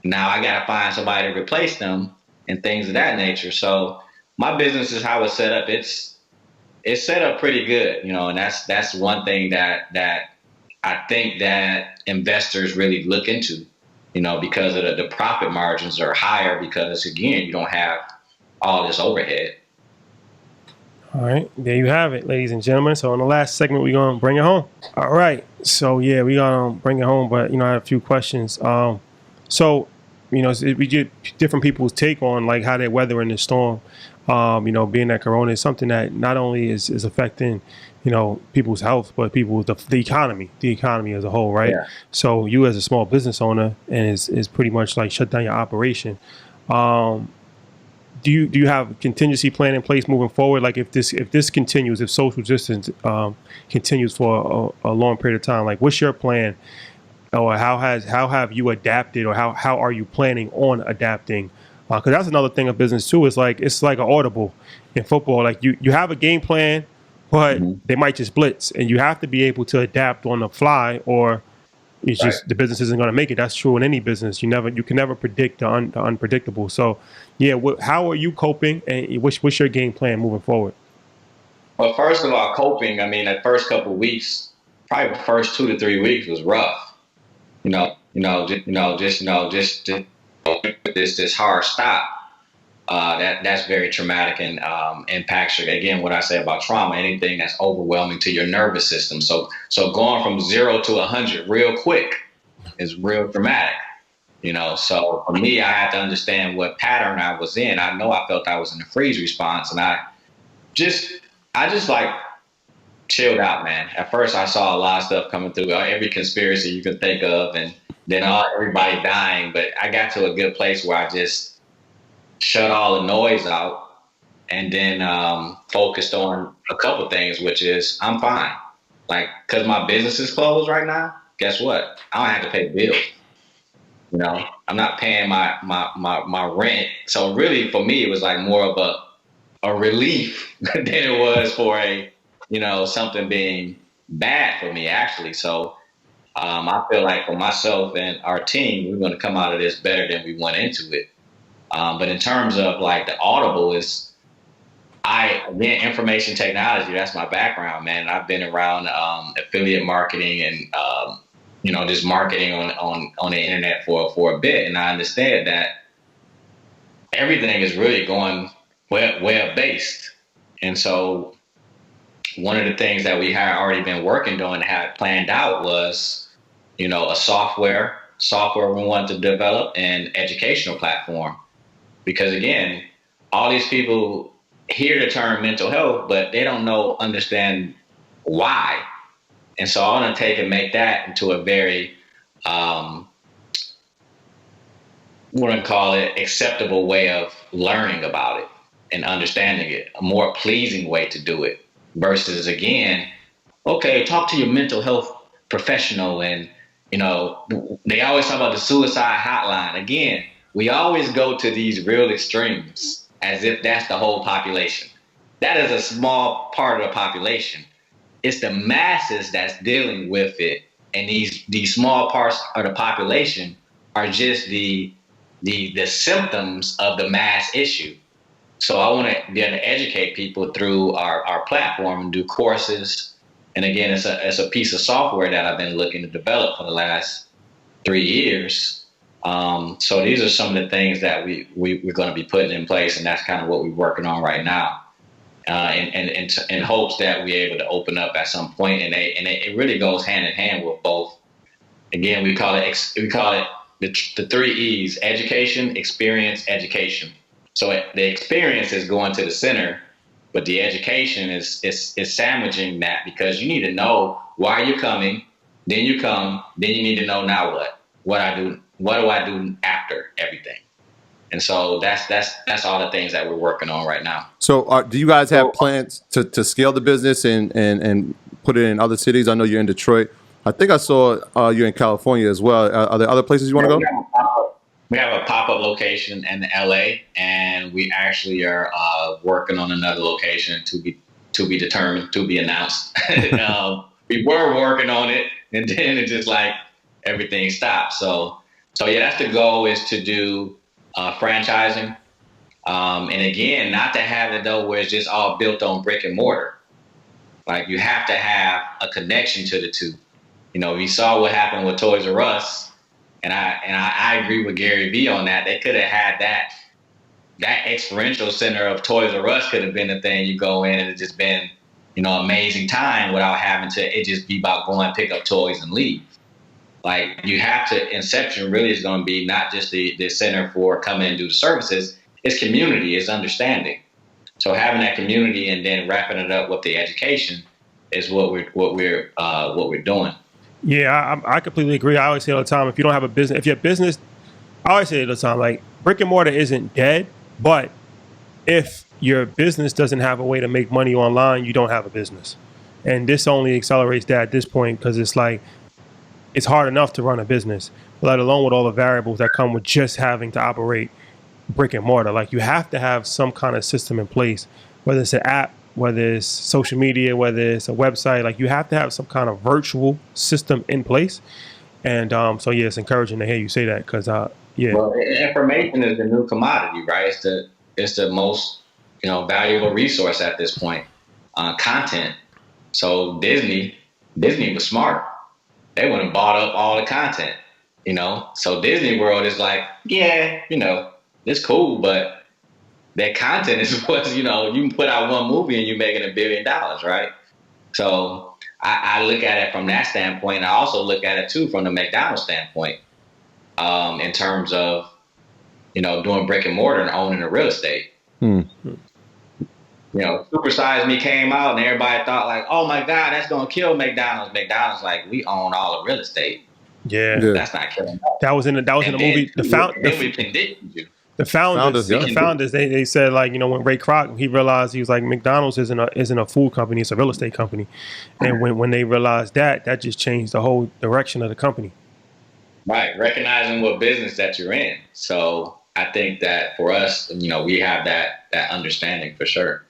Now I got to find somebody to replace them and things of that nature. So my business is how it's set up. It's set up pretty good, and that's one thing that I think that investors really look into, because of the profit margins are higher because, again, you don't have all this overhead. All right, there you have it, ladies and gentlemen. So in the last segment, we're going to bring it home. All right, so yeah, we're going to bring it home, but, I have a few questions. We get different people's take on like how they're weathering the storm. Being that Corona is something that not only is affecting, people's health, but the economy as a whole, right? Yeah. So you as a small business owner and is pretty much like shut down your operation. Do you have contingency plan in place moving forward? Like if this continues, if social distance continues for a long period of time, like what's your plan, or how have you adapted, or how are you planning on adapting? Because that's another thing of business too. It's like an audible in football. Like you have a game plan, but they might just blitz, and you have to be able to adapt on the fly, or it's just the business isn't going to make it. That's true in any business. You can never predict the unpredictable. So, yeah, how are you coping, and what's your game plan moving forward? Well, first of all, coping. The first couple of weeks, probably the first 2 to 3 weeks was rough. Just this hard stop. That's very traumatic and impacts your, again, what I say about trauma, anything that's overwhelming to your nervous system. So going from 0 to 100 real quick is real traumatic, So for me, I had to understand what pattern I was in. I know I felt I was in a freeze response, and I just like chilled out, man. At first, I saw a lot of stuff coming through, every conspiracy you can think of, and then everybody dying. But I got to a good place where I just shut all the noise out, and then focused on a couple things, which is I'm fine. Like, because my business is closed right now, guess what? I don't have to pay bills. I'm not paying my rent. So really, for me, it was like more of a relief than it was for something being bad for me, actually. So I feel like for myself and our team, we're going to come out of this better than we went into it. But in terms of like the audible again, information technology, that's my background, man. I've been around affiliate marketing and, just marketing on the internet for a bit. And I understand that everything is really going web-based. And so one of the things that we had already been working on and had planned out was, a software we wanted to develop, and educational platform. Because again, all these people hear the term mental health, but they don't understand why. And so I want to take and make that into a very, acceptable way of learning about it. and understanding it, a more pleasing way to do it versus, again, okay, talk to your mental health professional. And, they always talk about the suicide hotline. Again, we always go to these real extremes as if that's the whole population. That is a small part of the population. It's the masses that's dealing with it. And these small parts of the population are just the symptoms of the mass issue. So I want to be able to educate people through our platform and do courses. And again, it's a piece of software that I've been looking to develop for the last 3 years. So these are some of the things that we're going to be putting in place, and that's kind of what we're working on right now. In hopes that we're able to open up at some point, and it really goes hand in hand with both. Again, we call it the 3 E's: education, experience, education. So the experience is going to the center, but the education is sandwiching that, because you need to know why you're coming, then you come, then you need to know now what do I do after everything. And so that's all the things that we're working on right now. So do you guys have plans to scale the business and put it in other cities? I know you're in Detroit. I think I saw you're in California as well. Are there other places you want to go? We have a pop-up location in LA, and we actually are working on another location to be determined, to be announced. We were working on it, and then it just like everything stopped. So yeah, that's the goal, is to do franchising. And again, not to have it though where it's just all built on brick and mortar. Like, you have to have a connection to the two. We saw what happened with Toys R Us. And I agree with Gary Vee on that. They could have had that experiential center of Toys R Us could have been the thing you go in, and it's just been, amazing time without having to it just be about going pick up toys and leave. Like, you have to, Inception really is going to be not just the center for coming and do services. It's community, it's understanding. So having that community and then wrapping it up with the education is what we're doing. Yeah, I completely agree. I always say all the time, if you don't have a business, if your business, I always say all the time, like, brick and mortar isn't dead, but if your business doesn't have a way to make money online, you don't have a business. And this only accelerates that at this point, because it's like, it's hard enough to run a business, let alone with all the variables that come with just having to operate brick and mortar. Like, you have to have some kind of system in place, whether it's an app, whether it's social media, whether it's a website. Like, you have to have some kind of virtual system in place. And so yeah, it's encouraging to hear you say that, because yeah. Well, information is the new commodity, right? It's the most valuable resource at this point. Content. So Disney was smart. They went and bought up all the content. So Disney World is like, yeah, it's cool, but that content is what, you can put out one movie and you're making $1 billion, right? So I look at it from that standpoint. I also look at it too from the McDonald's standpoint, in terms of, doing brick and mortar and owning the real estate. Super Size Me came out and everybody thought like, oh my God, that's going to kill McDonald's. McDonald's like, we own all the real estate. Yeah. That's not killing. That was in the movie. The founders, they said, like, when Ray Kroc, he realized, he was like, McDonald's isn't a food company, it's a real estate company. And when they realized that just changed the whole direction of the company. Right. Recognizing what business that you're in. So I think that for us, we have that understanding for sure.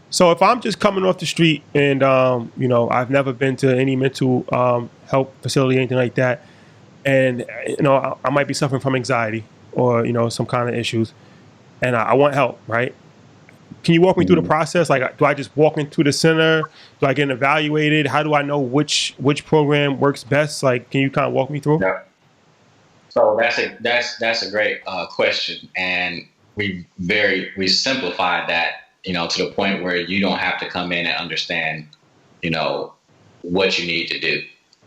So if I'm just coming off the street and, I've never been to any mental health facility, anything like that, and, I might be suffering from anxiety or, some kind of issues, and I want help, right? Can you walk me through the process? Like, do I just walk into the center? Do I get evaluated? How do I know which program works best? Like, can you kind of walk me through? Yeah. So that's a great question. And we simplified that, to the point where you don't have to come in and understand, what you need to do.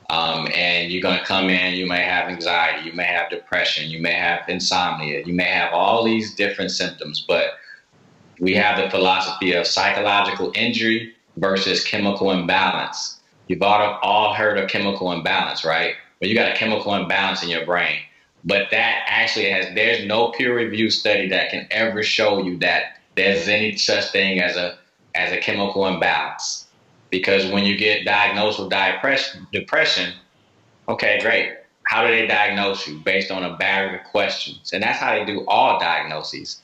And you're going to come in, you may have anxiety, you may have depression, you may have insomnia, you may have all these different symptoms, but we have the philosophy of psychological injury versus chemical imbalance. You've all heard of chemical imbalance, right? Well, you got a chemical imbalance in your brain, but that actually there's no peer reviewed study that can ever show you that there's any such thing as a chemical imbalance. Because when you get diagnosed with depression, okay, great. How do they diagnose you? Based on a battery of questions. And that's how they do all diagnoses.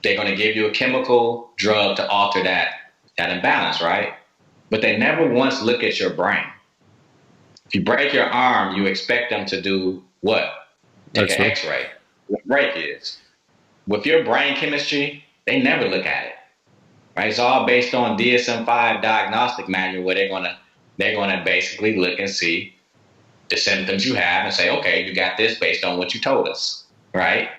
They're going to give you a chemical drug to alter that imbalance, right? But they never once look at your brain. If you break your arm, you expect them to do what? Take an X-ray. What break is. With your brain chemistry, they never look at it. Right? It's all based on DSM-5 diagnostic manual where they're gonna basically look and see the symptoms you have and say, okay, you got this based on what you told us, right?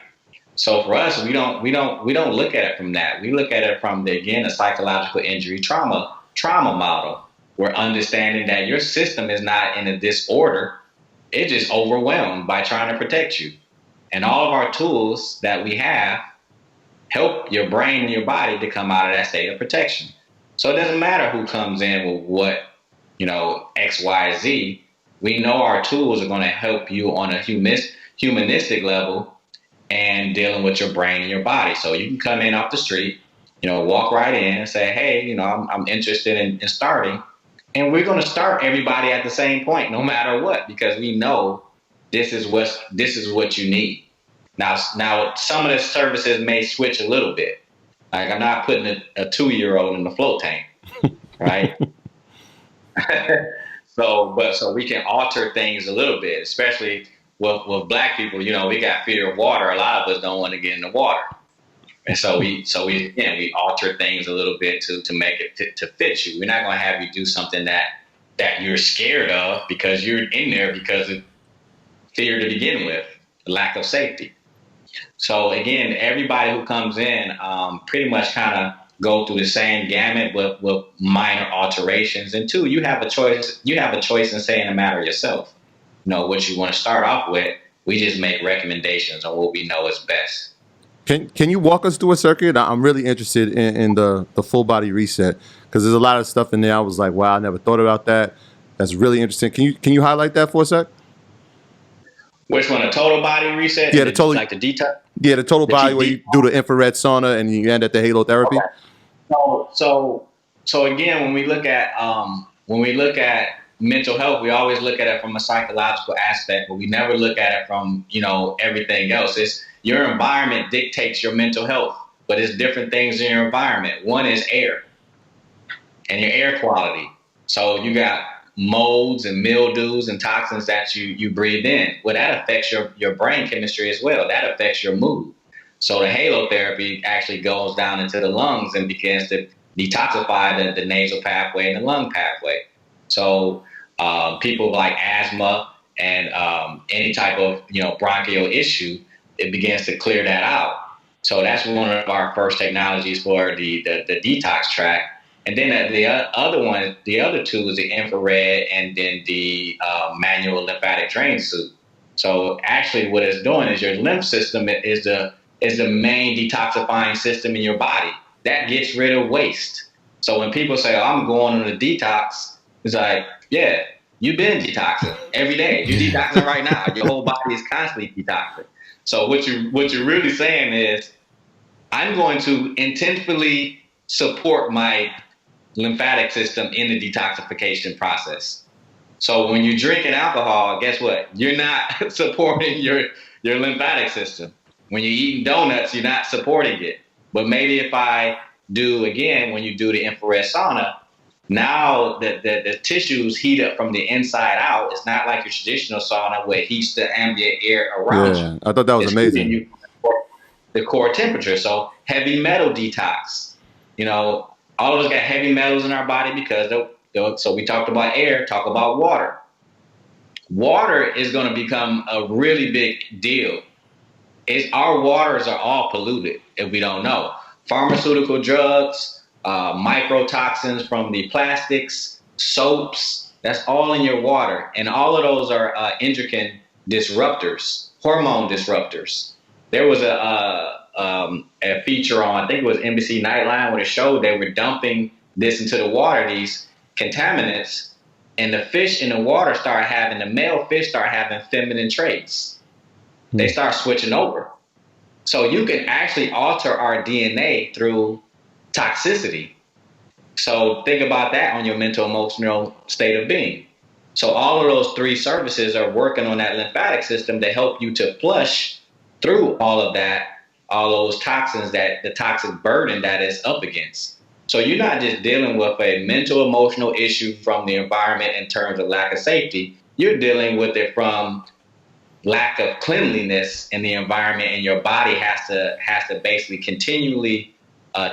So for us, we don't look at it from that. We look at it from a psychological injury trauma model. We're understanding that your system is not in a disorder. It's just overwhelmed by trying to protect you. And all of our tools that we have help your brain and your body to come out of that state of protection. So it doesn't matter who comes in with what, X, Y, Z. We know our tools are going to help you on a humanistic level and dealing with your brain and your body. So you can come in off the street, walk right in and say, hey, I'm interested in starting. And we're going to start everybody at the same point, no matter what, because we know this is what you need. Now, some of the services may switch a little bit. Like I'm not putting a 2-year-old in the float tank, right? So we can alter things a little bit, especially with Black people. We got fear of water. A lot of us don't want to get in the water, and so we alter things a little bit to make it to fit you. We're not going to have you do something that you're scared of because you're in there because of fear to begin with, lack of safety. So again, everybody who comes in pretty much kind of go through the same gamut with minor alterations. And two, you have a choice. You have a choice in saying the matter yourself. What you want to start off with. We just make recommendations on what we know is best. Can you walk us through a circuit? I'm really interested in the full body reset because there's a lot of stuff in there. I was like, wow, I never thought about that. That's really interesting. Can you highlight that for a sec? Which one? A total body reset? Yeah, the total, like the detox. Yeah, the total body where you do the infrared sauna and you end at the halotherapy. Okay. So again, when we look at mental health, we always look at it from a psychological aspect, but we never look at it from everything else. It's your environment dictates your mental health, but it's different things in your environment. One is air and your air quality. So you got molds and mildews and toxins that you breathe in. Well, that affects your brain chemistry as well. That affects your mood. So the halotherapy actually goes down into the lungs and begins to detoxify the nasal pathway and the lung pathway. So people like asthma and any type of bronchial issue, it begins to clear that out. So that's one of our first technologies for the detox track. And then the other two is the infrared and then the manual lymphatic drain suit. So actually what it's doing is your lymph system is the main detoxifying system in your body. That gets rid of waste. So when people say, I'm going on a detox, it's like, yeah, you've been detoxing every day. You're detoxing right now. Your whole body is constantly detoxing. So what you're really saying is, I'm going to intentionally support my lymphatic system in the detoxification process. So when you're drinking alcohol, guess what? You're not supporting your lymphatic system. When you're eating donuts, you're not supporting it. But maybe if I do, again, when you do the infrared sauna, now the tissues heat up from the inside out. It's not like your traditional sauna where it heats the ambient air around you. I thought that was amazing. The core temperature. So heavy metal detox. All of us got heavy metals in our body because so we talked about air, talk about water. Water is going to become a really big deal. Our waters are all polluted if we don't know. Pharmaceutical drugs, microtoxins from the plastics, soaps, that's all in your water. And all of those are endocrine disruptors, hormone disruptors. There was a feature on, I think it was NBC Nightline, where it showed they were dumping this into the water, these contaminants, and the fish in the water the male fish start having feminine traits. They start switching over. So you can actually alter our DNA through toxicity. So think about that on your mental, emotional state of being. So all of those three services are working on that lymphatic system to help you to flush through all of that, all those toxins, that the toxic burden that is up against. So you're not just dealing with a mental, emotional issue from the environment in terms of lack of safety. You're dealing with it from lack of cleanliness in the environment, and your body has to basically continually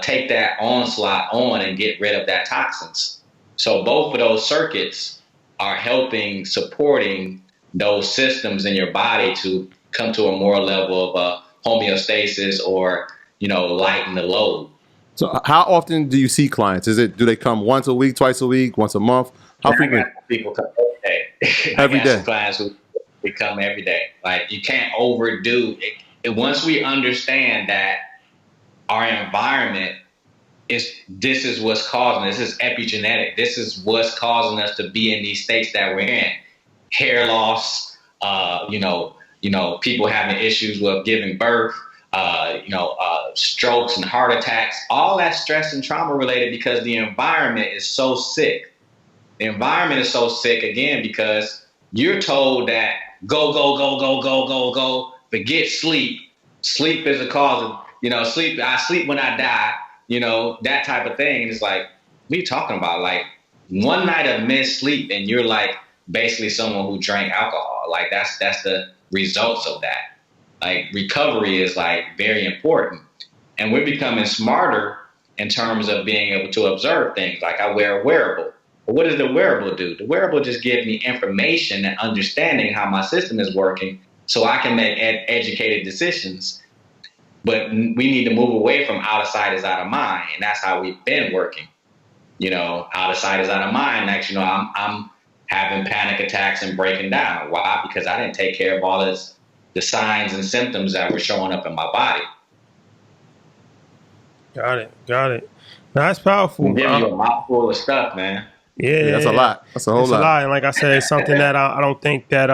take that onslaught on and get rid of that toxins. So both of those circuits are helping, supporting those systems in your body to come to a more level of homeostasis, or lighten the load. So how often do you see clients? Do they come once a week, twice a week, once a month? How frequent? People come every day. Every day. Some clients who come every day. Like, you can't overdo it. Once we understand that our environment this is what's causing this is epigenetic. This is what's causing us to be in these states that we're in. Hair loss, people having issues with giving birth, strokes and heart attacks, all that stress and trauma related because the environment is so sick. The environment is so sick, again, because you're told that go, forget sleep. Sleep is a cause of, sleep. I sleep when I die, that type of thing. And it's like, what are you talking about? Like, one night of missed sleep and you're like basically someone who drank alcohol. Like, that's the results of that. Like, recovery is like very important. And we're becoming smarter in terms of being able to observe things. Like, I wear a wearable. But what does the wearable do? The wearable just gives me information and understanding how my system is working so I can make educated decisions. But we need to move away from out of sight is out of mind. And that's how we've been working. Out of sight is out of mind. Next, I'm having panic attacks and breaking down. Why? Because I didn't take care of all the signs and symptoms that were showing up in my body. Got it. Now, that's powerful. I'm giving you a mouthful of stuff, man. Yeah, that's a lot. That's a whole lot. And like I said, it's something that I don't think that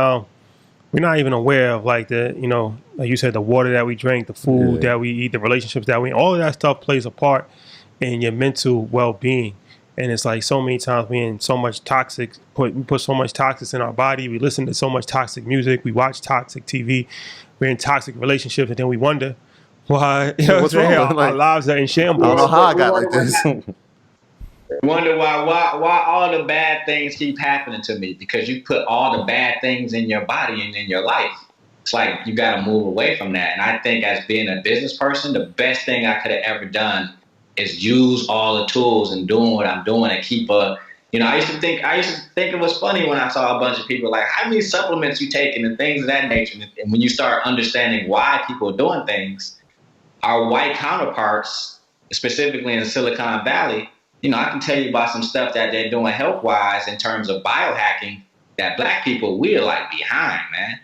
we're not even aware of. Like like you said, the water that we drink, the food that we eat, the relationships that we, all of that stuff plays a part in your mental well-being. And it's like so many times we in so much toxic, we put so much toxins in our body. We listen to so much toxic music. We watch toxic TV. We're in toxic relationships, and then we wonder why what's wrong? Our lives are in shambles. I don't know how I got like this. Wonder why all the bad things keep happening to me, because you put all the bad things in your body and in your life. It's like you got to move away from that. And I think as being a business person, the best thing I could have ever done is use all the tools and doing what I'm doing and keep I used to think it was funny when I saw a bunch of people like, how many supplements you taking and things of that nature. And when you start understanding why people are doing things, our white counterparts, specifically in Silicon Valley, I can tell you about some stuff that they're doing health-wise in terms of biohacking that black people, we are like behind, man.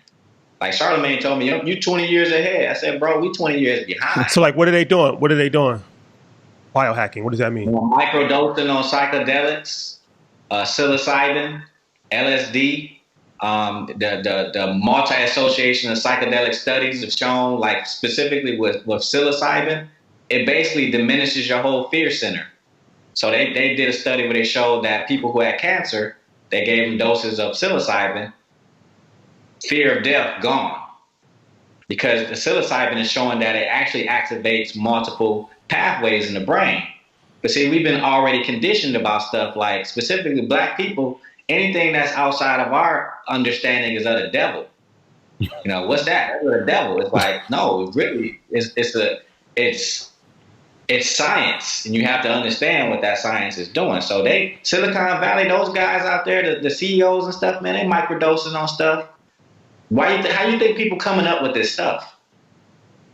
Like Charlamagne told me, you 20 years ahead. I said, bro, we 20 years behind. So like, what are they doing? Biohacking, what does that mean? Microdosing on psychedelics, psilocybin, LSD. The multi-association of psychedelic studies have shown, like specifically with psilocybin, it basically diminishes your whole fear center. So they did a study where they showed that people who had cancer, they gave them doses of psilocybin, fear of death gone. Because the psilocybin is showing that it actually activates multiple pathways in the brain. But see, we've been already conditioned about stuff like, specifically black people, anything that's outside of our understanding is of the devil. What's that? That's the devil. It's like, no, really, it's science, and you have to understand what that science is doing. So Silicon Valley, those guys out there, the CEOs and stuff, man, they microdosing on stuff. How you think people coming up with this stuff?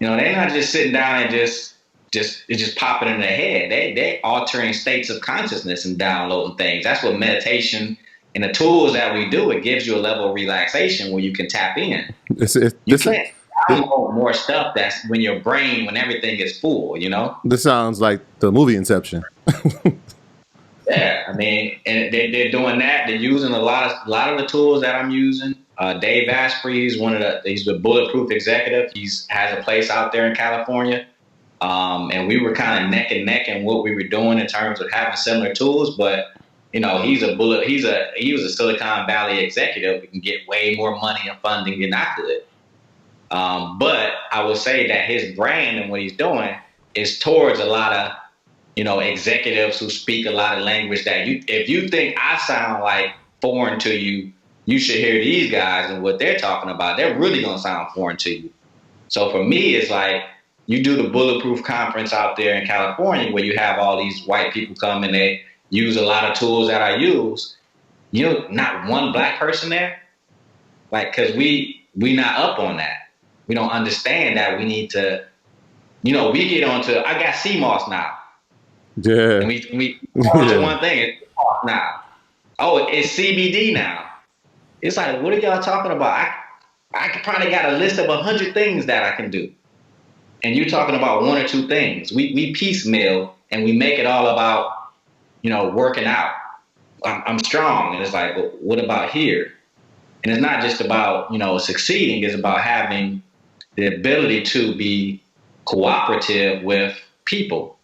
They're not just sitting down and it's just popping in their head. They altering states of consciousness and downloading things. That's what meditation and the tools that we do, it gives you a level of relaxation where you can tap in. You can't download more stuff that's when everything is full, This sounds like the movie Inception. Yeah, I mean, and they're doing that. They're using a lot of the tools that I'm using. Dave Asprey, he's the Bulletproof executive. Has a place out there in California. And we were kind of neck and neck in what we were doing in terms of having similar tools. But, he was a Silicon Valley executive who can get way more money and funding than I could. But I would say that his brand and what he's doing is towards a lot of, executives who speak a lot of language that if you think I sound like foreign to you, you should hear these guys and what they're talking about. They're really going to sound foreign to you. So for me, it's like you do the Bulletproof conference out there in California where you have all these white people come and they use a lot of tools that I use. Not one black person there. Like, because we not up on that. We don't understand that we need to, we get onto, I got CMOS now. Yeah. And we onto one thing, it's CMOS now. Oh, it's CBD now. It's like, what are y'all talking about? I probably got a list of 100 things that I can do. And you're talking about one or two things. We piecemeal and we make it all about, working out. I'm strong. And it's like, well, what about here? And it's not just about, succeeding. It's about having the ability to be cooperative with people.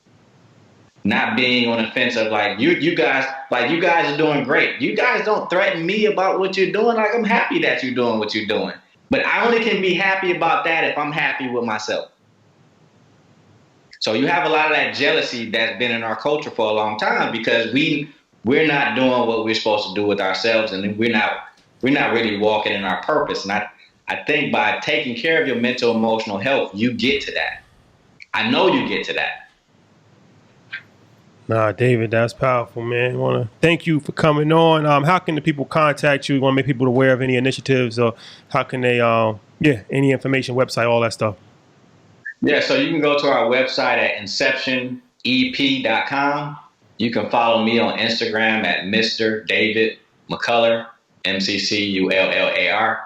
Not being on the fence of like, you guys are doing great. You guys don't threaten me about what you're doing. Like, I'm happy that you're doing what you're doing. But I only can be happy about that if I'm happy with myself. So you have a lot of that jealousy that's been in our culture for a long time because we're not doing what we're supposed to do with ourselves, and we're not really walking in our purpose. And I think by taking care of your mental, emotional health, you get to that. I know you get to that. Nah, David, that's powerful, man. I want to thank you for coming on. How can the people contact you? You want to make people aware of any initiatives, or how can they, any information, website, all that stuff? Yeah, so you can go to our website at inceptionep.com. You can follow me on Instagram at Mr. David McCullar, McCullar.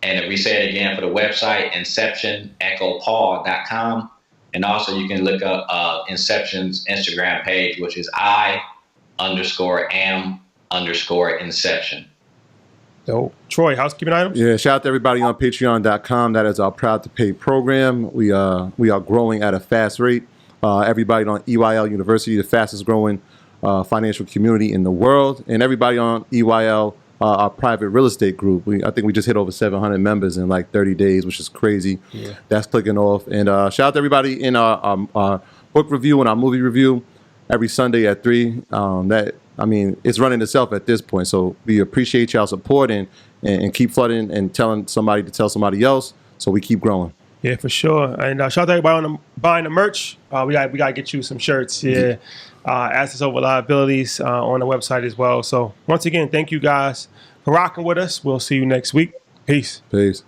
And if we say it again for the website, inceptionechopaul.com. And also you can look up Inception's Instagram page, which is I_am_Inception. So, Troy, housekeeping items? Yeah, shout out to everybody on patreon.com. That is our Proud to Pay program. We are growing at a fast rate. Everybody on EYL University, the fastest growing financial community in the world. And everybody on EYL, our private real estate group. I think we just hit over 700 members in like 30 days, which is crazy. Yeah. That's clicking off. And shout out to everybody in our book review and our movie review every Sunday at 3. It's running itself at this point. So we appreciate y'all support and keep flooding and telling somebody to tell somebody else. So we keep growing. Yeah, for sure. And shout out to everybody on buying the merch. We got to get you some shirts. Yeah. Assets over liabilities on the website as well. So once again, thank you guys for rocking with us. We'll see you next week. Peace. Peace.